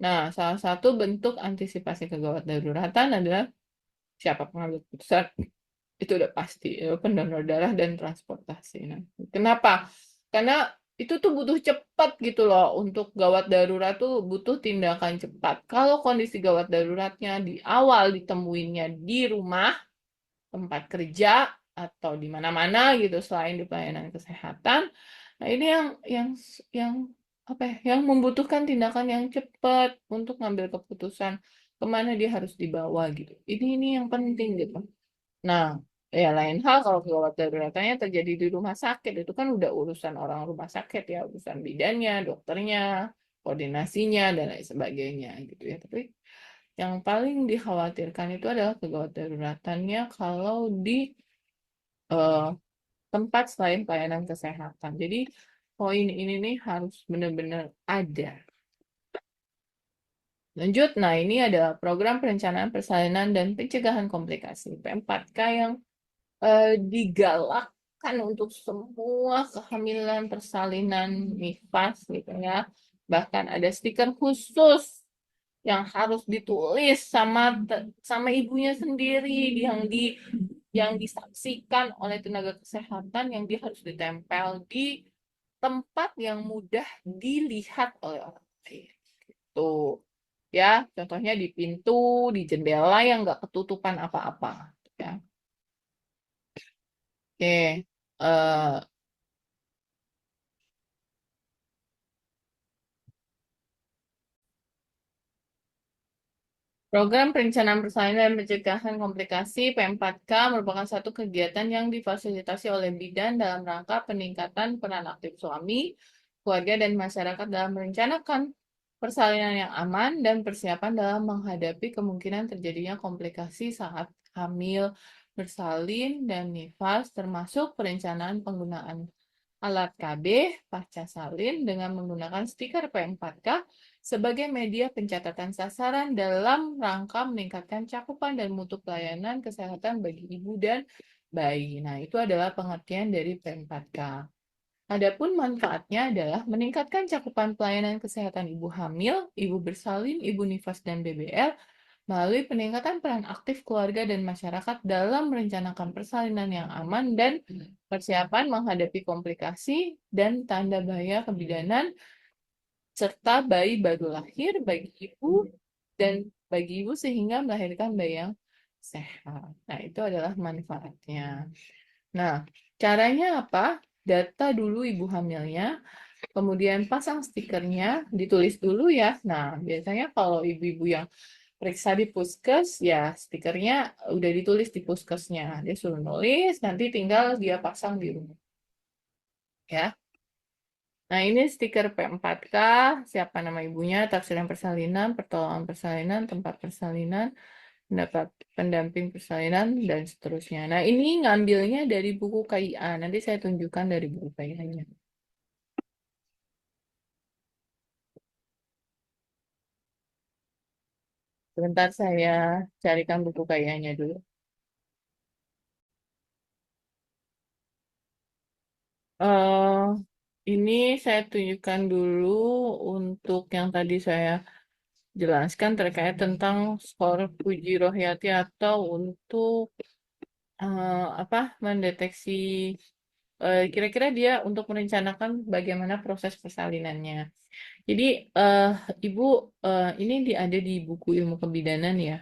Nah, salah satu bentuk antisipasi kegawat daruratan adalah siapa pengambil keputusan itu udah pasti pendonor darah dan transportasi. Nah, kenapa? Karena itu tuh butuh cepat gitu loh. Untuk gawat darurat tuh butuh tindakan cepat. Kalau kondisi gawat daruratnya di awal ditemuinnya di rumah, tempat kerja, atau di mana-mana gitu selain di pelayanan kesehatan. Nah, ini yang apa ya, yang membutuhkan tindakan yang cepat untuk ngambil keputusan kemana dia harus dibawa gitu. Ini yang penting gitu. Nah, ya lain hal kalau gawat daruratnya terjadi di rumah sakit, itu kan udah urusan orang rumah sakit ya, urusan bidannya, dokternya, koordinasinya, dan lain sebagainya gitu ya. Tapi yang paling dikhawatirkan itu adalah kegawat daruratannya kalau di eh, tempat selain pelayanan kesehatan. Jadi poin ini nih harus benar-benar ada. Lanjut, nah ini adalah program perencanaan persalinan dan pencegahan komplikasi P4K yang digalakkan untuk semua kehamilan persalinan nifas gitu ya. Bahkan ada stiker khusus yang harus ditulis sama ibunya sendiri yang disaksikan oleh tenaga kesehatan yang dia harus ditempel di tempat yang mudah dilihat oleh orang lain. Tuh, ya, contohnya di pintu, di jendela yang nggak ketutupan apa-apa. Ya. Oke, eh, program perencanaan persalinan dan pencegahan komplikasi P4K merupakan satu kegiatan yang difasilitasi oleh bidan dalam rangka peningkatan peran aktif suami, keluarga, dan masyarakat dalam merencanakan persalinan yang aman dan persiapan dalam menghadapi kemungkinan terjadinya komplikasi saat hamil, bersalin, dan nifas, termasuk perencanaan penggunaan alat KB pasca salin dengan menggunakan stiker P4K sebagai media pencatatan sasaran dalam rangka meningkatkan cakupan dan mutu pelayanan kesehatan bagi ibu dan bayi. Nah, itu adalah pengertian dari P4K. Adapun manfaatnya adalah meningkatkan cakupan pelayanan kesehatan ibu hamil, ibu bersalin, ibu nifas, dan BBL melalui peningkatan peran aktif keluarga dan masyarakat dalam merencanakan persalinan yang aman dan persiapan menghadapi komplikasi dan tanda bahaya kebidanan serta bayi baru lahir bagi ibu dan bagi ibu sehingga melahirkan bayi yang sehat. Nah, itu adalah manfaatnya. Nah, caranya apa? Data dulu ibu hamilnya, kemudian pasang stikernya, ditulis dulu ya. Nah, biasanya kalau ibu-ibu yang periksa di puskes, ya stikernya udah ditulis di puskesnya. Dia suruh nulis, nanti tinggal dia pasang di rumah. Ya. Nah, ini stiker P4K, siapa nama ibunya, tafsiran persalinan, pertolongan persalinan, tempat persalinan, pendapat pendamping persalinan, dan seterusnya. Nah, ini ngambilnya dari buku KIA. Nanti saya tunjukkan dari buku KIA-nya. Sebentar saya carikan buku KIA-nya dulu. eh ini saya tunjukkan dulu untuk yang tadi saya jelaskan terkait tentang skor Puji Rohayati atau untuk apa mendeteksi kira-kira dia untuk merencanakan bagaimana proses persalinannya. Jadi eh, Ibu ini ada di buku ilmu kebidanan ya.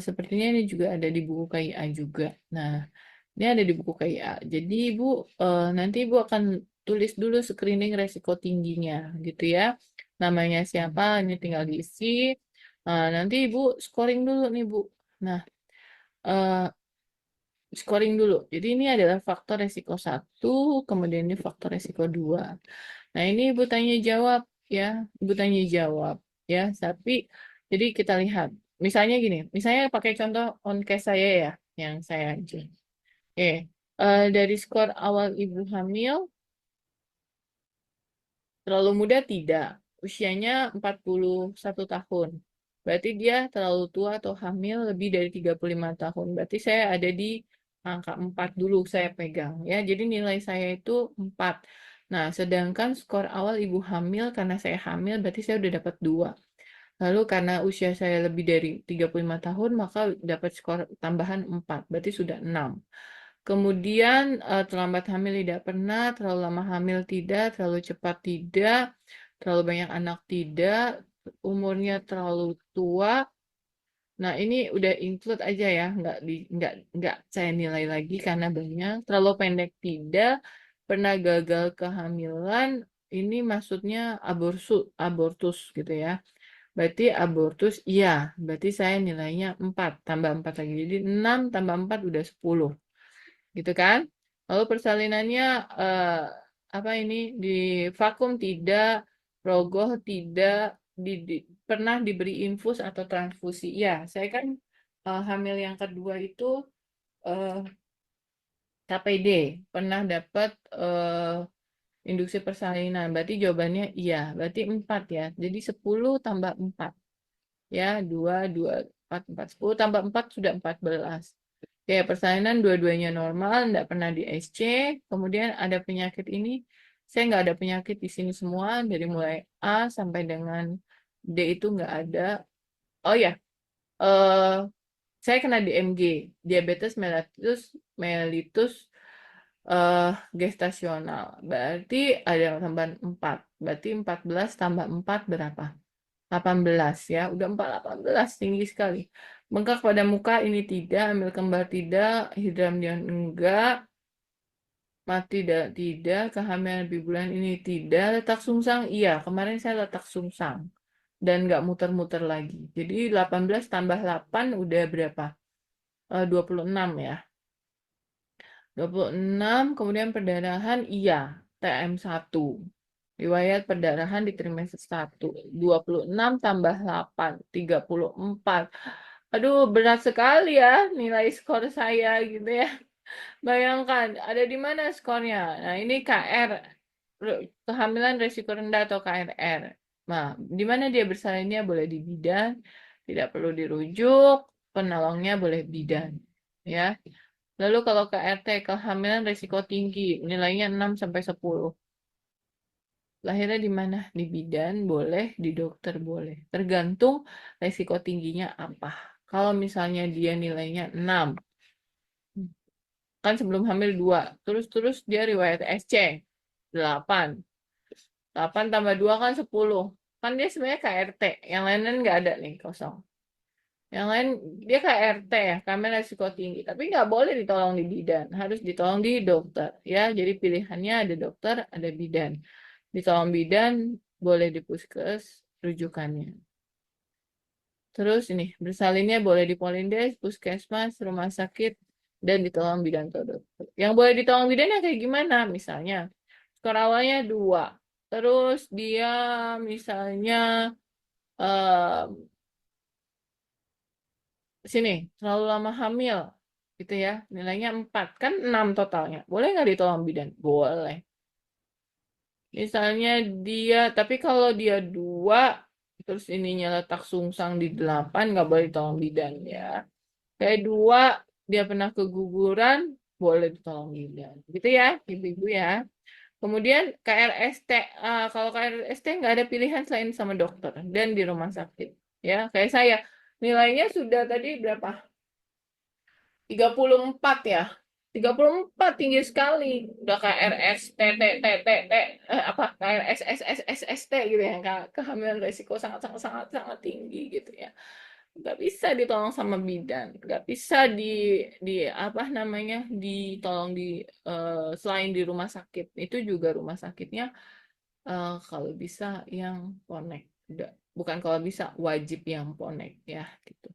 Sepertinya ini juga ada di buku KIA juga. Nah, ini ada di buku KIA. Jadi Ibu nanti Ibu akan tulis dulu screening resiko tingginya gitu ya. Namanya siapa, ini tinggal diisi. Nanti Ibu scoring dulu nih Bu. Nah, eh, scoring dulu. Jadi ini adalah faktor resiko 1, kemudian ini faktor resiko 2. Nah, ini Ibu tanya jawab ya. Ibu tanya jawab ya. Tapi jadi kita lihat. Misalnya gini, misalnya pakai contoh on case saya ya, yang saya ajuin. Dari skor awal ibu hamil, terlalu muda tidak. Usianya 41 tahun. Berarti dia terlalu tua atau hamil lebih dari 35 tahun. Berarti saya ada di angka 4 dulu saya pegang ya. Jadi nilai saya itu 4. Nah, sedangkan skor awal ibu hamil karena saya hamil berarti saya udah dapat 2. Lalu karena usia saya lebih dari 35 tahun maka dapat skor tambahan 4. Berarti sudah 6. Kemudian terlambat hamil tidak pernah, terlalu lama hamil tidak, terlalu cepat tidak, terlalu banyak anak tidak, umurnya terlalu tua. Nah, ini udah include aja ya, nggak saya nilai lagi karena banyak. Terlalu pendek tidak, pernah gagal kehamilan, ini maksudnya abortus gitu ya. Berarti abortus iya, berarti saya nilainya 4 tambah 4 lagi. Jadi 6 tambah 4 udah 10 gitu kan. Lalu persalinannya apa ini di vakum tidak, rogoh tidak, pernah diberi infus atau transfusi. Ya, saya kan hamil yang kedua itu eh, KPD, pernah dapat induksi persalinan. Berarti jawabannya iya, berarti 4 ya. Jadi 10 tambah 4 ya, 2 2 4 4 10 tambah 4 sudah 14. Oke, persalinan dua-duanya normal, enggak pernah di SC. Kemudian ada penyakit ini, saya nggak ada penyakit di sini semua, dari mulai A sampai dengan D itu nggak ada. Oh ya, eh saya kena DMG, diabetes mellitus, mellitus gestasional. Berarti ada tambahan 4. Berarti 14 tambah 4 berapa? 18 ya, udah 18 tinggi sekali. Bengkak pada muka ini tidak, ambil kembar tidak, hidramnion enggak, mati tidak, kehamilan lebih bulan ini tidak, letak sungsang iya, kemarin saya letak sungsang dan nggak muter-muter lagi. Jadi 18 tambah 8 udah berapa? 26 ya. 26, kemudian perdarahan iya, TM1. Riwayat perdarahan di trimester 1. 26 tambah 8, 34. Aduh, berat sekali ya nilai skor saya gitu ya. Bayangkan, ada di mana skornya? Nah, ini KR, kehamilan resiko rendah atau KRR. Nah, di mana dia bersalinnya boleh di bidan, tidak perlu dirujuk, penolongnya boleh bidan. Ya. Lalu kalau KRT, kehamilan risiko tinggi, nilainya 6 sampai 10. Lahirnya di mana? Di bidan boleh, di dokter boleh. Tergantung risiko tingginya apa. Kalau misalnya dia nilainya 6, kan sebelum hamil 2, terus dia riwayat SC 8. 8 tambah 2 kan 10. Kan dia sebenarnya KRT, yang lain-lain nggak ada nih, kosong. Yang lain dia KRT ya, kami resiko tinggi. Tapi nggak boleh ditolong di bidan, harus ditolong di dokter. Ya, jadi pilihannya ada dokter, ada bidan. Ditolong bidan, boleh di puskes rujukannya. Terus ini, bersalinnya boleh di Polindes, puskesmas, rumah sakit, dan ditolong bidan atau dokter. Yang boleh ditolong bidan yang kayak gimana? Misalnya, skor awalnya 2. Terus dia misalnya eh, sini terlalu lama hamil gitu ya, nilainya 4 kan 6 totalnya, boleh nggak ditolong bidan? Boleh. Misalnya dia, tapi kalau dia 2 terus ininya letak sungsang di 8 nggak boleh ditolong bidan ya. Kayak 2 dia pernah keguguran, boleh ditolong bidan gitu ya ibu-ibu ya. Kemudian KRST, kalau KRST nggak ada pilihan selain sama dokter dan di rumah sakit ya. Kayak saya nilainya sudah tadi berapa? 34 ya. 34 tinggi sekali. Udah KRS T apa KRS SSSST gitu ya. Kehamilan resiko sangat sangat sangat sangat tinggi gitu ya. Nggak bisa ditolong sama bidan, nggak bisa di apa namanya ditolong di selain di rumah sakit. Itu juga rumah sakitnya kalau bisa yang ponek. Udah, bukan kalau bisa, wajib yang ponek ya gitu.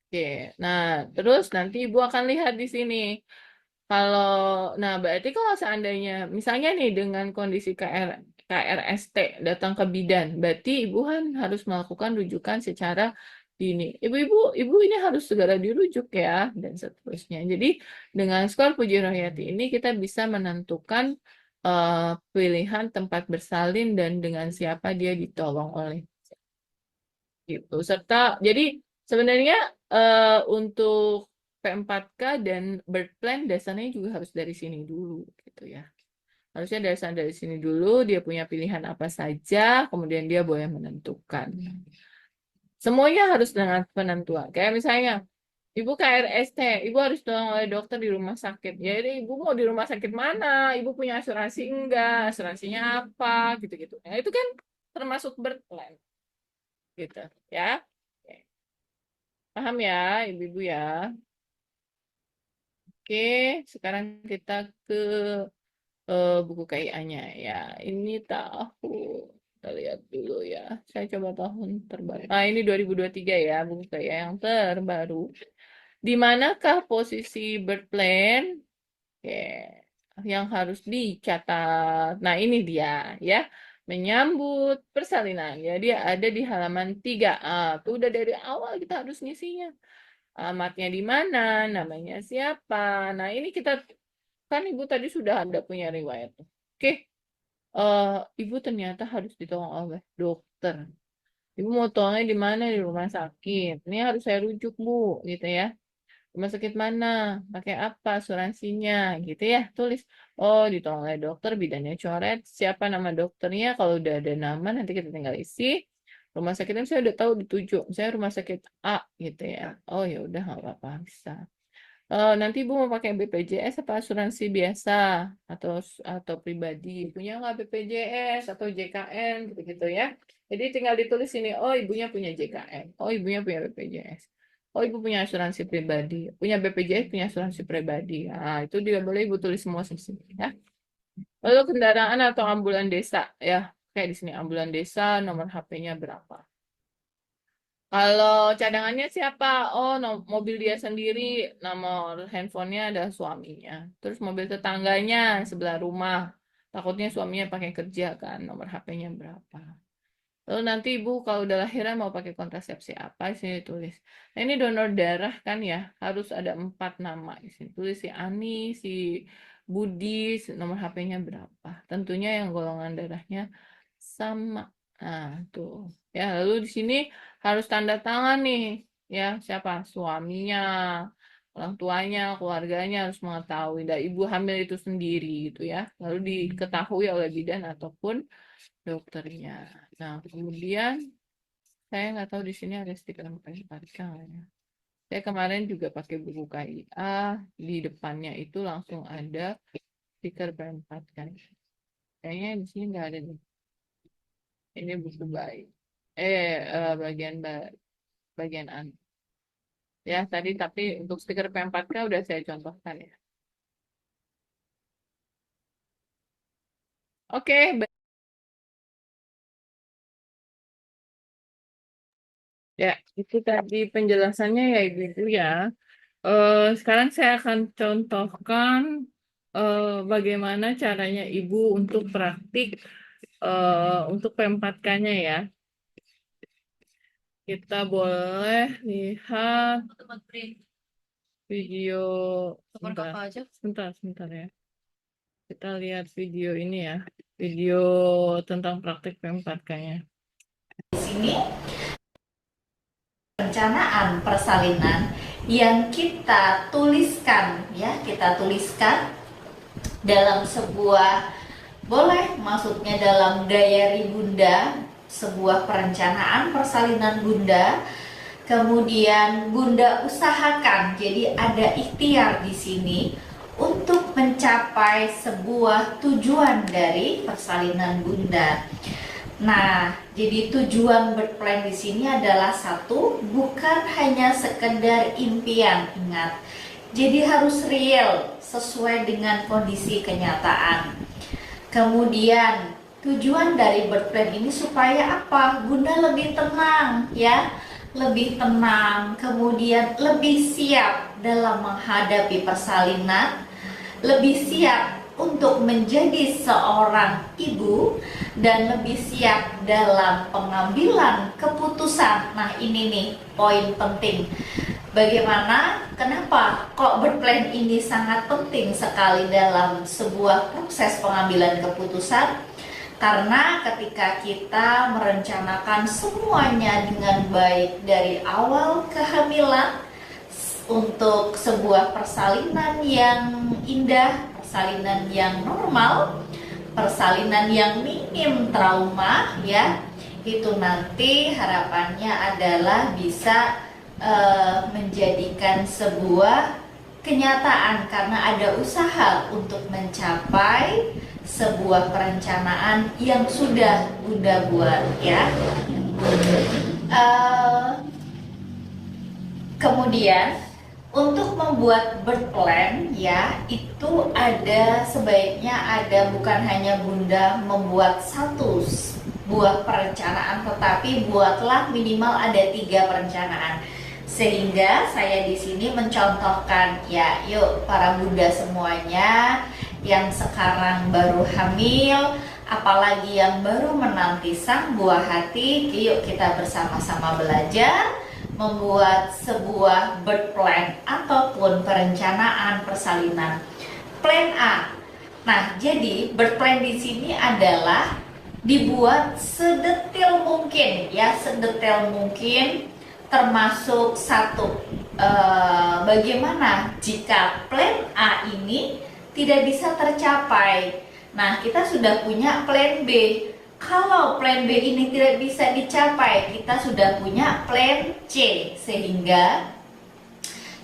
Oke, nah terus nanti Ibu akan lihat di sini. Kalau, nah berarti kalau seandainya, misalnya nih dengan kondisi KRST datang ke bidan, berarti Ibu kan harus melakukan rujukan secara dini. Ibu ini harus segera dirujuk ya, dan seterusnya. Jadi dengan skor Puji Rohayati ini kita bisa menentukan pilihan tempat bersalin dan dengan siapa dia ditolong oleh gitu. Serta jadi sebenarnya untuk P4K dan birth plan dasarnya juga harus dari sini dulu gitu ya. Harusnya dari sini dulu dia punya pilihan apa saja, kemudian dia boleh menentukan. Semuanya harus dengan penentuan. Kayak misalnya Ibu KRST, ibu harus ditolong oleh dokter di rumah sakit. Ya, ini ibu mau di rumah sakit mana? Ibu punya asuransi enggak? Asuransinya apa? Gitu-gitu. Nah, itu kan termasuk birth plan, gitu ya. Oke. Paham ya, ibu-ibu ya? Oke, sekarang kita ke buku KIA-nya ya. Ini tahun, kita lihat dulu ya. Saya coba tahun terbaru. Nah, ini 2023 ya, buku KIA yang terbaru. Di manakah posisi birth plan? Oke, yang harus dicatat. Nah, ini dia ya. Menyambut persalinan. Ya, dia ada di halaman 3A. Tuh udah dari awal kita harus ngisinya. Alamatnya di mana, namanya siapa. Nah, ini kita kan ibu tadi sudah ada punya riwayat. Oke, eh, ibu ternyata harus ditolong oleh dokter. Ibu mau tolongnya di mana? Di rumah sakit. Ini harus saya rujuk, Bu, gitu ya. Rumah sakit mana? Pakai apa asuransinya? Gitu ya. Tulis. Oh, ditolong oleh dokter, bidangnya coret. Siapa nama dokternya? Kalau udah ada nama, nanti kita tinggal isi. Rumah sakitnya saya udah tahu dituju. Saya rumah sakit A, gitu ya. Oh, ya udah nggak apa-apa, bisa. Nanti Ibu mau pakai BPJS apa asuransi biasa atau pribadi? Punya nggak BPJS atau JKN gitu-gitu ya? Jadi tinggal ditulis ini. Oh, ibunya punya JKN. Oh, ibunya punya BPJS. Oh, ibu punya asuransi pribadi. Punya BPJS, punya asuransi pribadi. Nah, itu juga boleh ibu tulis semua di sini ya. Lalu kendaraan atau ambulan desa ya. Kayak di sini ambulan desa, nomor HP-nya berapa? Kalau cadangannya siapa? Oh, mobil dia sendiri, nomor handphonenya adalah suaminya. Terus mobil tetangganya sebelah rumah. Takutnya suaminya pakai kerja kan, nomor HP-nya berapa. Lalu nanti ibu kalau udah lahiran mau pakai kontrasepsi apa, di sini tulis. Nah, ini donor darah kan ya, harus ada 4 nama. Di sini tulis si Ani, si Budi, nomor HP-nya berapa. Tentunya yang golongan darahnya sama. Nah, tuh. Ya, lalu di sini harus tanda tangan nih. Ya, siapa? Suaminya, orang tuanya, keluarganya harus mengetahui. Dan ibu hamil itu sendiri gitu ya. Lalu diketahui oleh bidan ataupun dokternya. Nah, kemudian saya nggak tahu di sini ada stiker Parika nggak ya. Saya kemarin juga pakai buku KIA, di depannya itu langsung ada stiker P4 kan. Kayaknya di sini nggak ada nih. Ini buku bayi. Bagian bagian an. Ya, tadi tapi untuk stiker P4K udah saya contohkan ya. Oke, ya, itu tadi penjelasannya ya Ibu ya. Sekarang saya akan contohkan bagaimana caranya Ibu untuk praktik untuk P4K-nya ya. Kita boleh lihat video sebentar, sebentar ya. Kita lihat video ini ya. Video tentang praktik P4K-nya. Di sini perencanaan persalinan yang kita tuliskan ya, kita tuliskan dalam sebuah, boleh maksudnya dalam diary Bunda, sebuah perencanaan persalinan Bunda. Kemudian Bunda usahakan, jadi ada ikhtiar di sini untuk mencapai sebuah tujuan dari persalinan Bunda. Nah, jadi tujuan birth-plan di sini adalah satu, bukan hanya sekedar impian, ingat. Jadi harus real, sesuai dengan kondisi kenyataan. Kemudian, tujuan dari birth-plan ini supaya apa? Bunda lebih tenang, ya. Lebih tenang, kemudian lebih siap dalam menghadapi persalinan, lebih siap untuk menjadi seorang ibu, dan lebih siap dalam pengambilan keputusan. Nah, ini nih poin penting. Bagaimana, kenapa kok birth-plan ini sangat penting sekali dalam sebuah proses pengambilan keputusan? Karena ketika kita merencanakan semuanya dengan baik dari awal kehamilan untuk sebuah persalinan yang indah, persalinan yang normal, persalinan yang minim trauma ya, itu nanti harapannya adalah bisa menjadikan sebuah kenyataan karena ada usaha untuk mencapai sebuah perencanaan yang sudah Bunda buat ya. Kemudian untuk membuat birth plan ya, itu sebaiknya ada bukan hanya Bunda membuat satu buah perencanaan, tetapi buatlah minimal ada 3 perencanaan. Sehingga saya di sini mencontohkan ya, yuk para Bunda semuanya yang sekarang baru hamil, apalagi yang baru menanti sang buah hati, yuk kita bersama-sama belajar membuat sebuah birth plan ataupun perencanaan persalinan. Plan A. Nah, jadi birth plan di sini adalah dibuat sedetail mungkin ya, sedetail mungkin, termasuk bagaimana jika plan A ini tidak bisa tercapai. Nah, kita sudah punya plan B. Kalau plan B ini tidak bisa dicapai, kita sudah punya plan C. Sehingga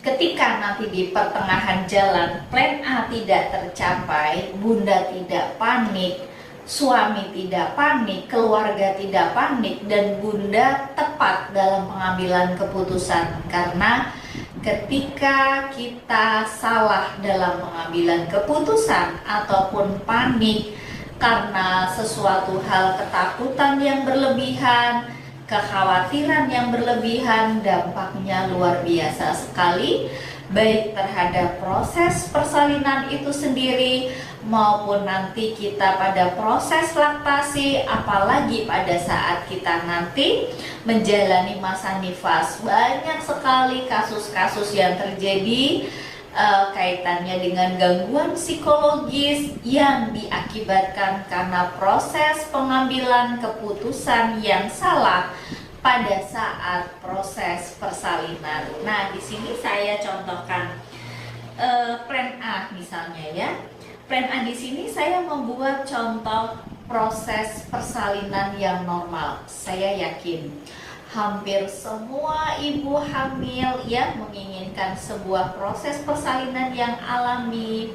ketika nanti di pertengahan jalan plan A tidak tercapai, Bunda tidak panik, suami tidak panik, keluarga tidak panik, dan Bunda tepat dalam pengambilan keputusan. Karena ketika kita salah dalam pengambilan keputusan ataupun panik karena sesuatu hal, ketakutan yang berlebihan, kekhawatiran yang berlebihan, dampaknya luar biasa sekali, baik terhadap proses persalinan itu sendiri maupun nanti kita pada proses laktasi, apalagi pada saat kita nanti menjalani masa nifas. Banyak sekali kasus-kasus yang terjadi kaitannya dengan gangguan psikologis yang diakibatkan karena proses pengambilan keputusan yang salah pada saat proses persalinan. Nah, di sini saya contohkan plan A misalnya ya. Plan A di sini saya membuat contoh proses persalinan yang normal. Saya yakin hampir semua ibu hamil yang menginginkan sebuah proses persalinan yang alami,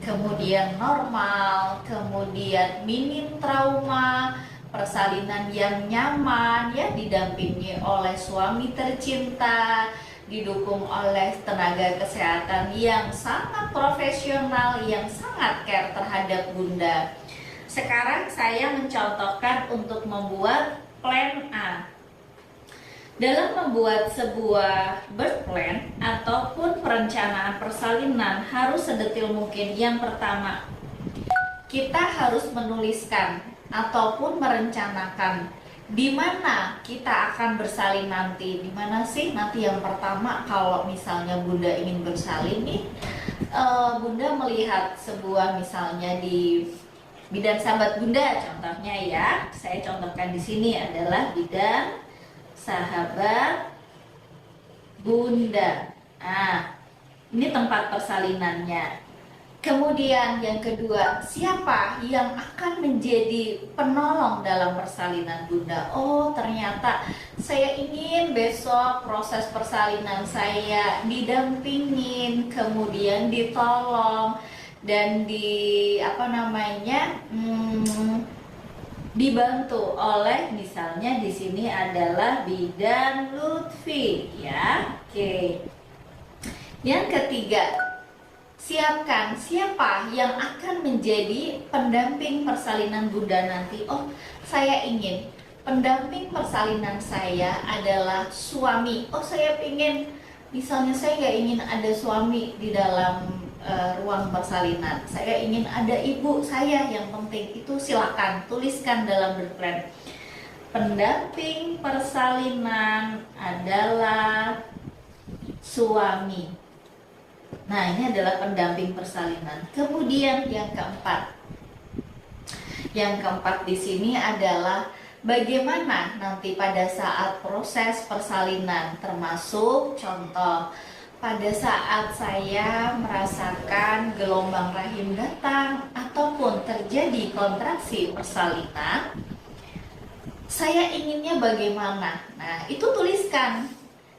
kemudian normal, kemudian minim trauma, persalinan yang nyaman ya, didampingi oleh suami tercinta, didukung oleh tenaga kesehatan yang sangat profesional, yang sangat care terhadap Bunda. Sekarang saya mencontohkan untuk membuat plan A. Dalam membuat sebuah birth plan ataupun perencanaan persalinan harus sedetail mungkin. Yang pertama, kita harus menuliskan ataupun merencanakan di mana kita akan bersalin nanti. Di mana sih nanti yang pertama kalau misalnya Bunda ingin bersalin nih, Bunda melihat sebuah misalnya di bidan sahabat Bunda contohnya ya. Saya contohkan di sini adalah bidan sahabat Bunda. Nah, ini tempat persalinannya. Kemudian yang kedua, siapa yang akan menjadi penolong dalam persalinan Bunda? Oh, ternyata saya ingin besok proses persalinan saya didampingin, kemudian ditolong dan dibantu oleh misalnya di sini adalah bidan Lutfi ya. Oke. Yang ketiga, siapkan siapa yang akan menjadi pendamping persalinan Bunda nanti. Oh, saya ingin pendamping persalinan saya adalah suami. Oh, saya ingin misalnya saya nggak ingin ada suami di dalam ruang persalinan. Saya ingin ada ibu saya yang penting. Itu silakan tuliskan dalam birth plan. Pendamping persalinan adalah suami. Nah, ini adalah pendamping persalinan. Kemudian yang keempat. Yang keempat di sini adalah bagaimana nanti pada saat proses persalinan, termasuk contoh pada saat saya merasakan gelombang rahim datang ataupun terjadi kontraksi persalinan, saya inginnya bagaimana? Nah, itu tuliskan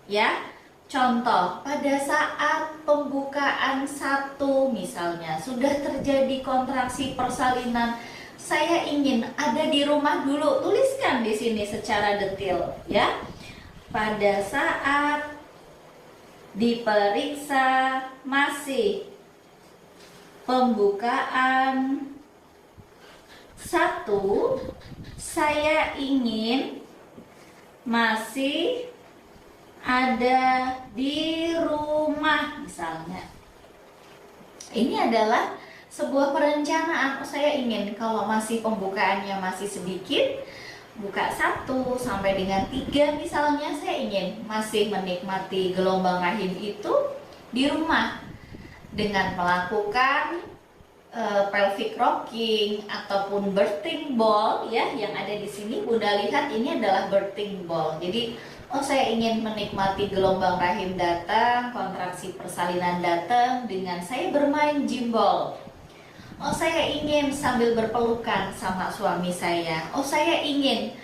ya. Contoh, pada saat pembukaan satu misalnya sudah terjadi kontraksi persalinan, saya ingin ada di rumah dulu. Tuliskan di sini secara detail ya. Pada saat diperiksa masih pembukaan satu, saya ingin masih ada di rumah misalnya. Ini adalah sebuah perencanaan. Saya ingin kalau masih pembukaannya masih sedikit, buka 1 sampai dengan 3 misalnya, saya ingin masih menikmati gelombang rahim itu di rumah dengan melakukan pelvic rocking ataupun birthing ball ya, yang ada di sini. Bunda lihat ini adalah birthing ball. Jadi saya ingin menikmati gelombang rahim datang, kontraksi persalinan datang dengan saya bermain gimbal. Saya ingin sambil berpelukan sama suami saya. Saya ingin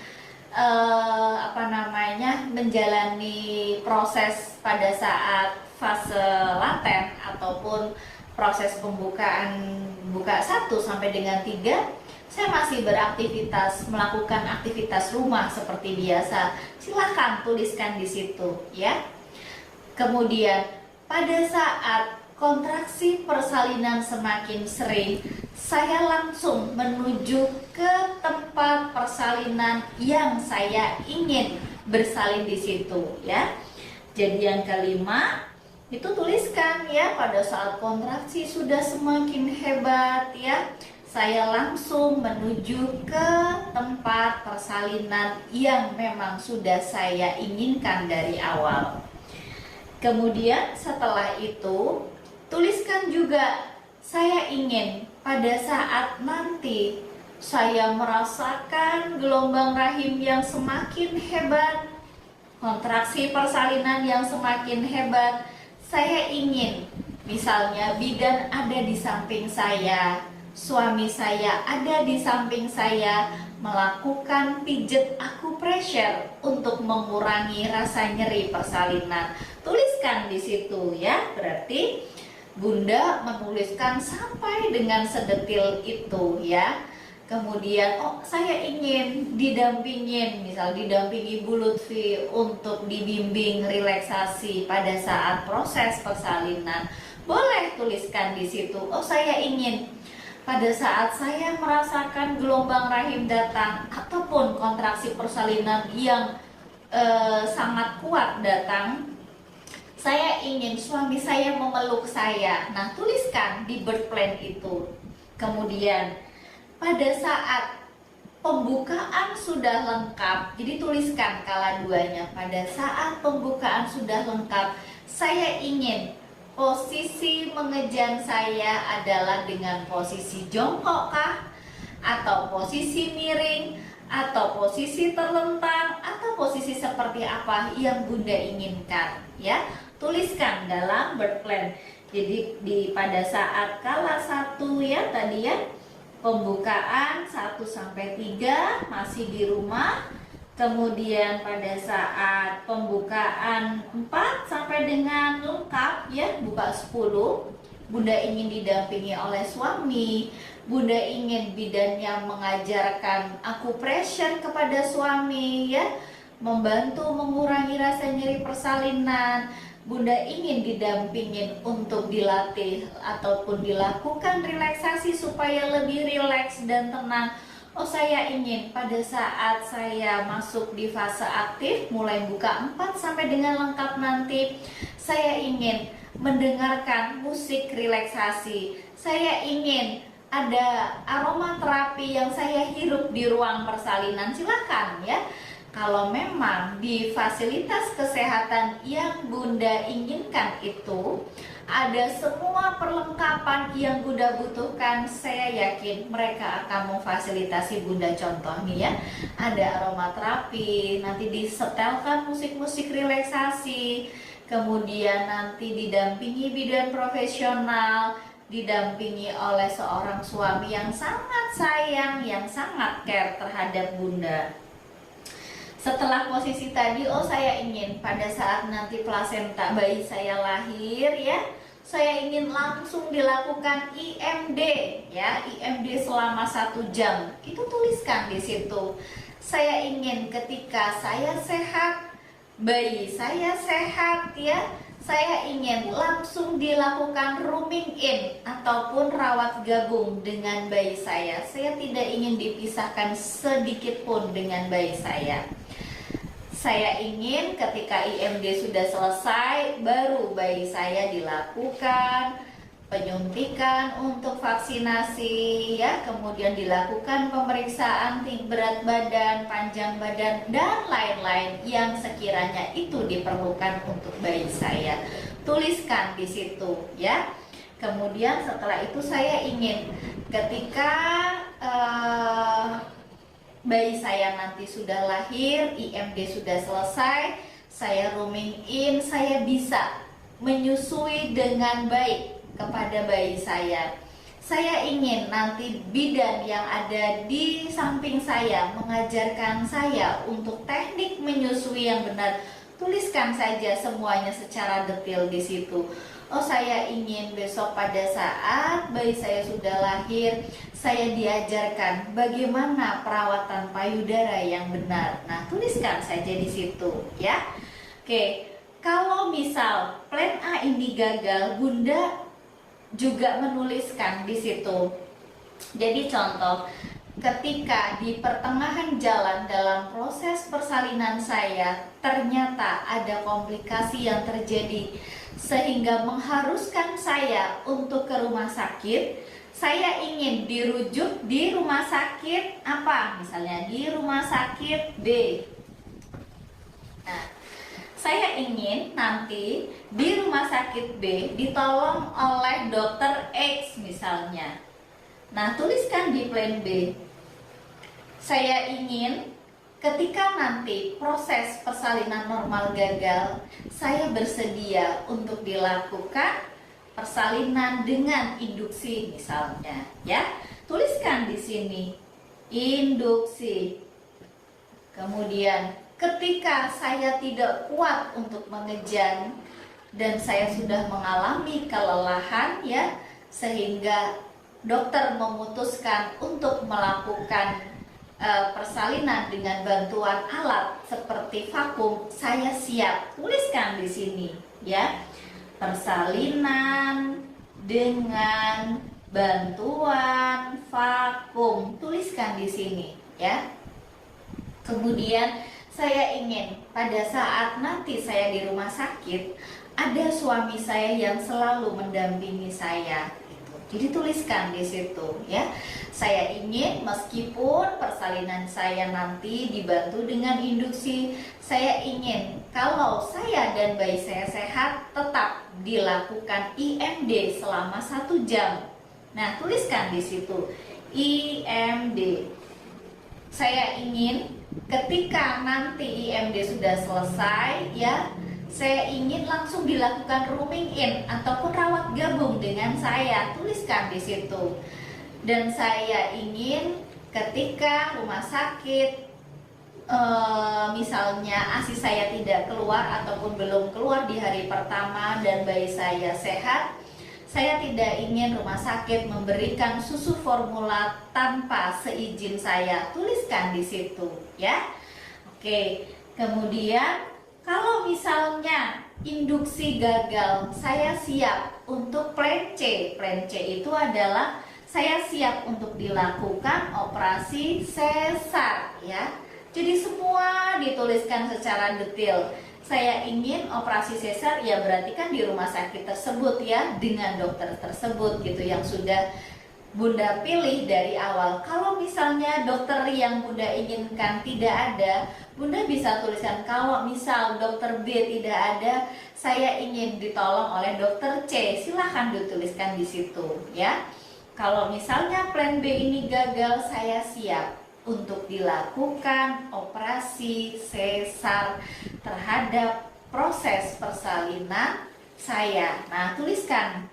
menjalani proses pada saat fase laten ataupun proses pembukaan buka 1 sampai dengan 3, saya masih beraktivitas, melakukan aktivitas rumah seperti biasa. Silahkan tuliskan di situ ya. Kemudian pada saat kontraksi persalinan semakin sering, saya langsung menuju ke tempat persalinan yang saya ingin bersalin di situ ya. Jadi yang kelima, itu tuliskan ya, pada saat kontraksi sudah semakin hebat ya, saya langsung menuju ke tempat persalinan yang memang sudah saya inginkan dari awal. Kemudian setelah itu, tuliskan juga, saya ingin pada saat nanti saya merasakan gelombang rahim yang semakin hebat, kontraksi persalinan yang semakin hebat. Saya ingin misalnya bidan ada di samping saya, suami saya ada di samping saya, melakukan pijet acupressure untuk mengurangi rasa nyeri persalinan. Tuliskan di situ ya. Berarti Bunda menuliskan sampai dengan sedetil itu ya. Kemudian saya ingin didampingin, misal didampingi Bu Lutfi untuk dibimbing relaksasi pada saat proses persalinan. Boleh tuliskan di situ. Saya ingin pada saat saya merasakan gelombang rahim datang ataupun kontraksi persalinan yang sangat kuat datang, saya ingin suami saya memeluk saya. Nah, tuliskan di birth plan itu. Kemudian pada saat pembukaan sudah lengkap, jadi tuliskan kala duanya. Pada saat pembukaan sudah lengkap, saya ingin posisi mengejan saya adalah dengan posisi jongkok kah, atau posisi miring, atau posisi terlentang, atau posisi seperti apa yang Bunda inginkan ya. Tuliskan dalam birth plan. Jadi pada saat kala 1 ya tadi ya, pembukaan 1 sampai 3 masih di rumah. Kemudian pada saat pembukaan 4 sampai dengan lengkap ya, buka 10, Bunda ingin didampingi oleh suami. Bunda ingin bidan yang mengajarkan acupressure kepada suami ya, membantu mengurangi rasa nyeri persalinan. Bunda ingin didampingin untuk dilatih ataupun dilakukan relaksasi supaya lebih rileks dan tenang. Saya ingin pada saat saya masuk di fase aktif, mulai buka 4 sampai dengan lengkap nanti, saya ingin mendengarkan musik relaksasi. Saya ingin ada aromaterapi yang saya hirup di ruang persalinan. Silakan ya. Kalau memang di fasilitas kesehatan yang Bunda inginkan itu ada semua perlengkapan yang Bunda butuhkan, saya yakin mereka akan memfasilitasi Bunda. Contoh nih ya, ada aromaterapi, nanti disetelkan musik-musik relaksasi, kemudian nanti didampingi bidan profesional, didampingi oleh seorang suami yang sangat sayang, yang sangat care terhadap Bunda. Setelah posisi tadi, oh saya ingin pada saat nanti plasenta bayi saya lahir ya, saya ingin langsung dilakukan IMD ya, IMD selama 1 jam. Itu tuliskan di situ. Saya ingin ketika saya sehat, bayi saya sehat ya, saya ingin langsung dilakukan rooming in ataupun rawat gabung dengan bayi saya. Saya tidak ingin dipisahkan sedikit pun dengan bayi saya. Saya ingin ketika IMD sudah selesai, baru bayi saya dilakukan penyuntikan untuk vaksinasi ya, kemudian dilakukan pemeriksaan berat badan, panjang badan, dan lain-lain yang sekiranya itu diperlukan untuk bayi saya. Tuliskan di situ ya. Kemudian setelah itu saya ingin ketika bayi saya nanti sudah lahir, IMD sudah selesai, saya rooming in, saya bisa menyusui dengan baik kepada bayi saya. Saya ingin nanti bidan yang ada di samping saya mengajarkan saya untuk teknik menyusui yang benar. Tuliskan saja semuanya secara detail di situ. Oh, saya ingin besok pada saat bayi saya sudah lahir, saya diajarkan bagaimana perawatan payudara yang benar. Nah, tuliskan saja di situ ya. Oke, kalau misal plan A ini gagal, Bunda juga menuliskan di situ. Jadi contoh, ketika di pertengahan jalan dalam proses persalinan saya ternyata ada komplikasi yang terjadi sehingga mengharuskan saya untuk ke rumah sakit. Saya ingin dirujuk di rumah sakit apa? Misalnya di rumah sakit B. Nah, saya ingin nanti di rumah sakit B ditolong oleh dokter X misalnya. Nah, tuliskan di plan B. Saya ingin ketika nanti proses persalinan normal gagal, saya bersedia untuk dilakukan persalinan dengan induksi misalnya, ya. Tuliskan di sini induksi. Kemudian ketika saya tidak kuat untuk mengejar dan saya sudah mengalami kelelahan ya, sehingga dokter memutuskan untuk melakukan persalinan dengan bantuan alat seperti vakum, saya siap. Tuliskan di sini ya, persalinan dengan bantuan vakum. Tuliskan di sini ya. Kemudian saya ingin pada saat nanti saya di rumah sakit, ada suami saya yang selalu mendampingi saya. Jadi tuliskan di situ ya. Saya ingin meskipun persalinan saya nanti dibantu dengan induksi, saya ingin kalau saya dan bayi saya sehat tetap dilakukan IMD selama 1 jam. Nah, tuliskan di situ IMD. Saya ingin ketika nanti IMD sudah selesai ya, saya ingin langsung dilakukan rooming in ataupun rawat gabung dengan saya. Tuliskan di situ. Dan saya ingin ketika rumah sakit misalnya ASI saya tidak keluar ataupun belum keluar di hari pertama dan bayi saya sehat, saya tidak ingin rumah sakit memberikan susu formula tanpa seizin saya. Tuliskan di situ ya. Oke, kemudian kalau misalnya induksi gagal, saya siap untuk plan C. Plan C itu adalah saya siap untuk dilakukan operasi sesar ya. Jadi semua dituliskan secara detail. Saya ingin operasi sesar ya, berarti kan di rumah sakit tersebut ya, dengan dokter tersebut gitu yang sudah Bunda pilih dari awal. Kalau misalnya dokter yang Bunda inginkan tidak ada, Bunda bisa tuliskan kalau misal dokter B tidak ada, saya ingin ditolong oleh dokter C. Silahkan dituliskan di situ ya. Kalau misalnya plan B ini gagal, saya siap untuk dilakukan operasi sesar terhadap proses persalinan saya. Nah, tuliskan.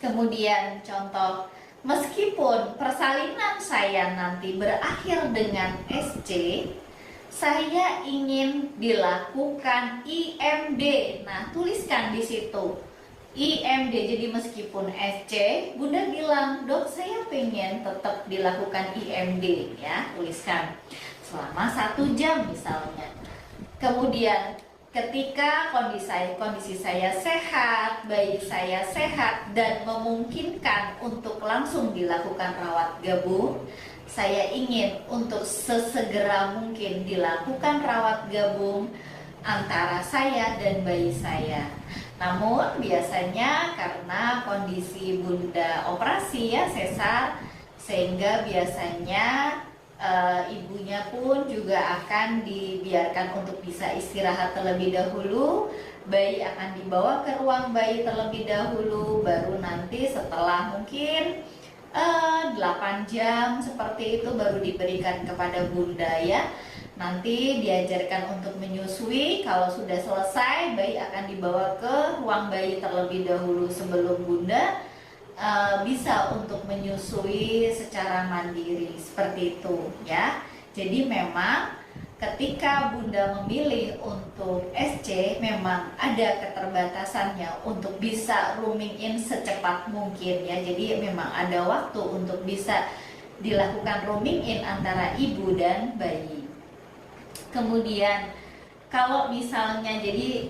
Kemudian contoh, meskipun persalinan saya nanti berakhir dengan SC, saya ingin dilakukan IMD. Nah, tuliskan di situ IMD. Jadi meskipun SC, Bunda bilang, "Dok, saya pengen tetap dilakukan IMD." Ya, tuliskan selama 1 jam misalnya. Kemudian ketika kondisi saya sehat, bayi saya sehat dan memungkinkan untuk langsung dilakukan rawat gabung, saya ingin untuk sesegera mungkin dilakukan rawat gabung antara saya dan bayi saya. Namun biasanya karena kondisi Bunda operasi ya, sesar, sehingga biasanya ibunya pun juga akan dibiarkan untuk bisa istirahat terlebih dahulu. Bayi akan dibawa ke ruang bayi terlebih dahulu, baru nanti setelah mungkin 8 jam seperti itu baru diberikan kepada Bunda ya. Nanti diajarkan untuk menyusui. Kalau sudah selesai, bayi akan dibawa ke ruang bayi terlebih dahulu sebelum Bunda bisa untuk menyusui secara mandiri seperti itu ya. Jadi memang ketika Bunda memilih untuk SC, memang ada keterbatasannya untuk bisa rooming in secepat mungkin ya. Jadi memang ada waktu untuk bisa dilakukan rooming in antara ibu dan bayi. Kemudian kalau misalnya jadi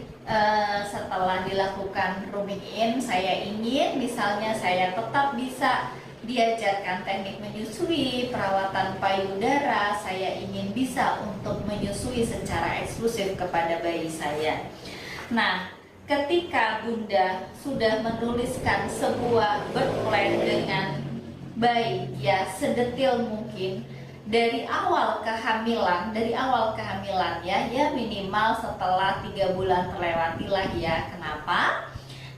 setelah dilakukan rooming in, saya ingin misalnya saya tetap bisa diajarkan teknik menyusui, perawatan payudara, saya ingin bisa untuk menyusui secara eksklusif kepada bayi saya. Nah, ketika Bunda sudah menuliskan sebuah birth plan dengan baik ya, sedetil mungkin dari awal kehamilan ya minimal setelah 3 bulan terlewatilah ya. Kenapa?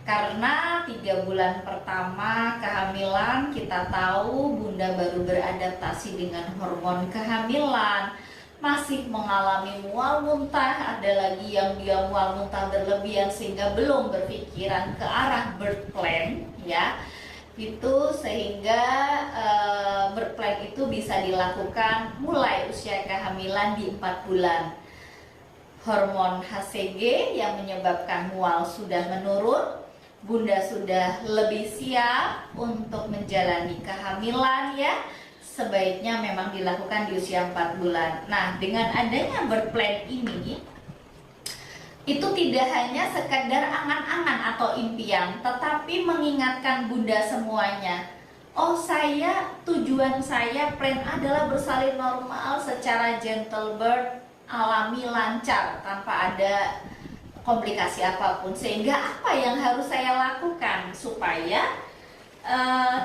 Karena 3 bulan pertama kehamilan kita tahu Bunda baru beradaptasi dengan hormon kehamilan, masih mengalami mual muntah, ada lagi yang dia mual muntah berlebihan sehingga belum berpikiran ke arah birth plan ya. Itu sehingga birth plan itu bisa dilakukan mulai usia kehamilan di 4 bulan. Hormon HCG yang menyebabkan mual sudah menurun, Bunda sudah lebih siap untuk menjalani kehamilan ya. Sebaiknya memang dilakukan di usia 4 bulan. Nah, dengan adanya birth plan ini, itu tidak hanya sekadar angan-angan atau impian, tetapi mengingatkan Bunda semuanya. Oh, tujuan saya plan adalah bersalin normal secara gentle birth, alami, lancar, tanpa ada komplikasi apapun. Sehingga apa yang harus saya lakukan supaya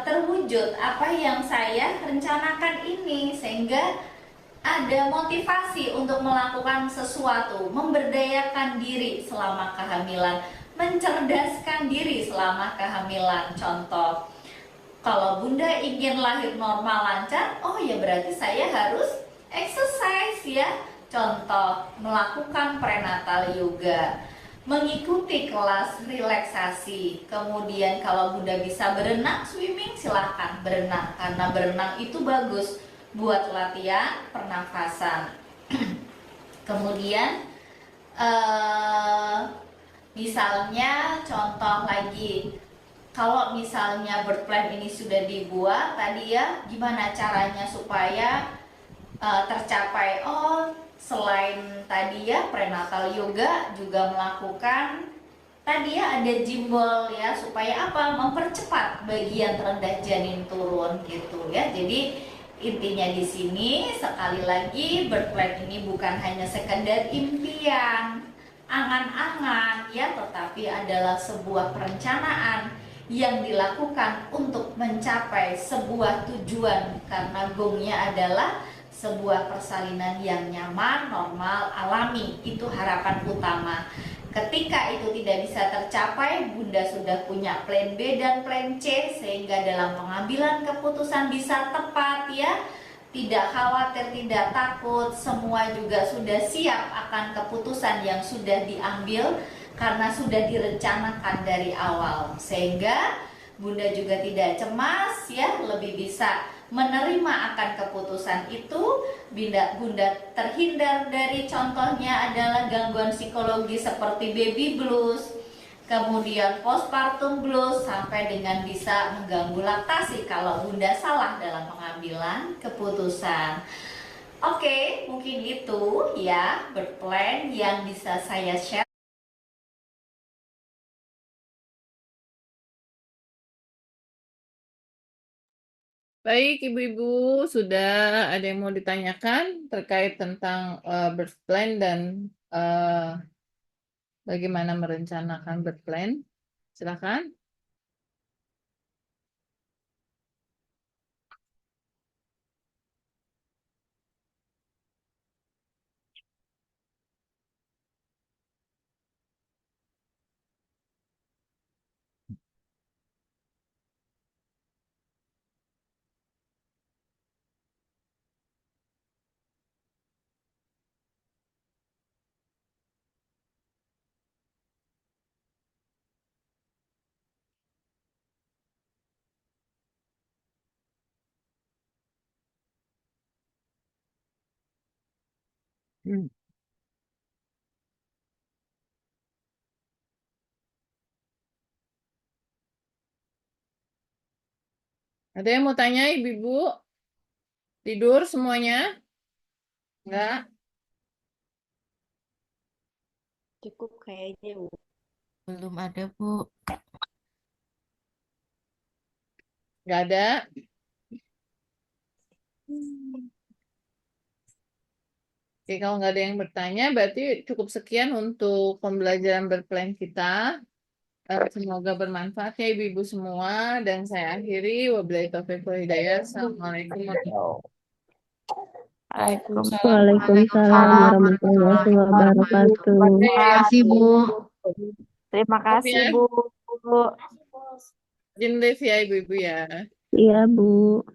terwujud apa yang saya rencanakan ini, sehingga ada motivasi untuk melakukan sesuatu, memberdayakan diri selama kehamilan, mencerdaskan diri selama kehamilan. Contoh, kalau Bunda ingin lahir normal lancar, oh ya berarti saya harus exercise ya. Contoh, melakukan prenatal yoga, mengikuti kelas relaksasi. Kemudian kalau Bunda bisa berenang, swimming, silahkan berenang, karena berenang itu bagus buat latihan pernafasan. Kemudian misalnya contoh lagi, kalau misalnya birth plan ini sudah dibuat tadi ya, gimana caranya supaya tercapai? Oh, selain tadi ya prenatal yoga, juga melakukan tadi ya ada gimbal ya, supaya apa? Mempercepat bagian terendah janin turun gitu ya. Jadi intinya di sini sekali lagi, birth plan ini bukan hanya sekedar impian, angan-angan ya, tetapi adalah sebuah perencanaan yang dilakukan untuk mencapai sebuah tujuan, karena goalnya adalah sebuah persalinan yang nyaman, normal, alami. Itu harapan utama. Ketika itu tidak bisa tercapai, Bunda sudah punya plan B dan plan C, sehingga dalam pengambilan keputusan bisa tepat ya. Tidak khawatir, tidak takut, semua juga sudah siap akan keputusan yang sudah diambil karena sudah direncanakan dari awal. Sehingga Bunda juga tidak cemas ya, lebih bisa menerima akan keputusan itu. Bunda terhindar dari contohnya adalah gangguan psikologi seperti baby blues, kemudian postpartum blues, sampai dengan bisa mengganggu laktasi kalau Bunda salah dalam pengambilan keputusan. Oke, mungkin itu ya birth plan yang bisa saya share. Baik, Ibu-Ibu, sudah ada yang mau ditanyakan terkait tentang birth plan dan bagaimana merencanakan birth plan? Silakan. Hmm. Ada yang mau tanya, Ibu-Ibu? Tidur semuanya? Enggak? Cukup kayaknya, Bu. Belum ada, Bu. Enggak ada? Oke, kalau nggak ada yang bertanya, berarti cukup sekian untuk pembelajaran berplan kita. Semoga bermanfaat ya Ibu-Ibu semua. Dan saya akhiri. Wabillahi taufiq wal hidayah. Assalamualaikum warahmatullahi Waalaikumsalam. Waalaikumsalam warahmatullahi wabarakatuh. wabarakatuh. Kasih, Bu. Terima Maaf kasih, ya. Bu. Izin live ya Ibu-Ibu ya. Iya, Bu.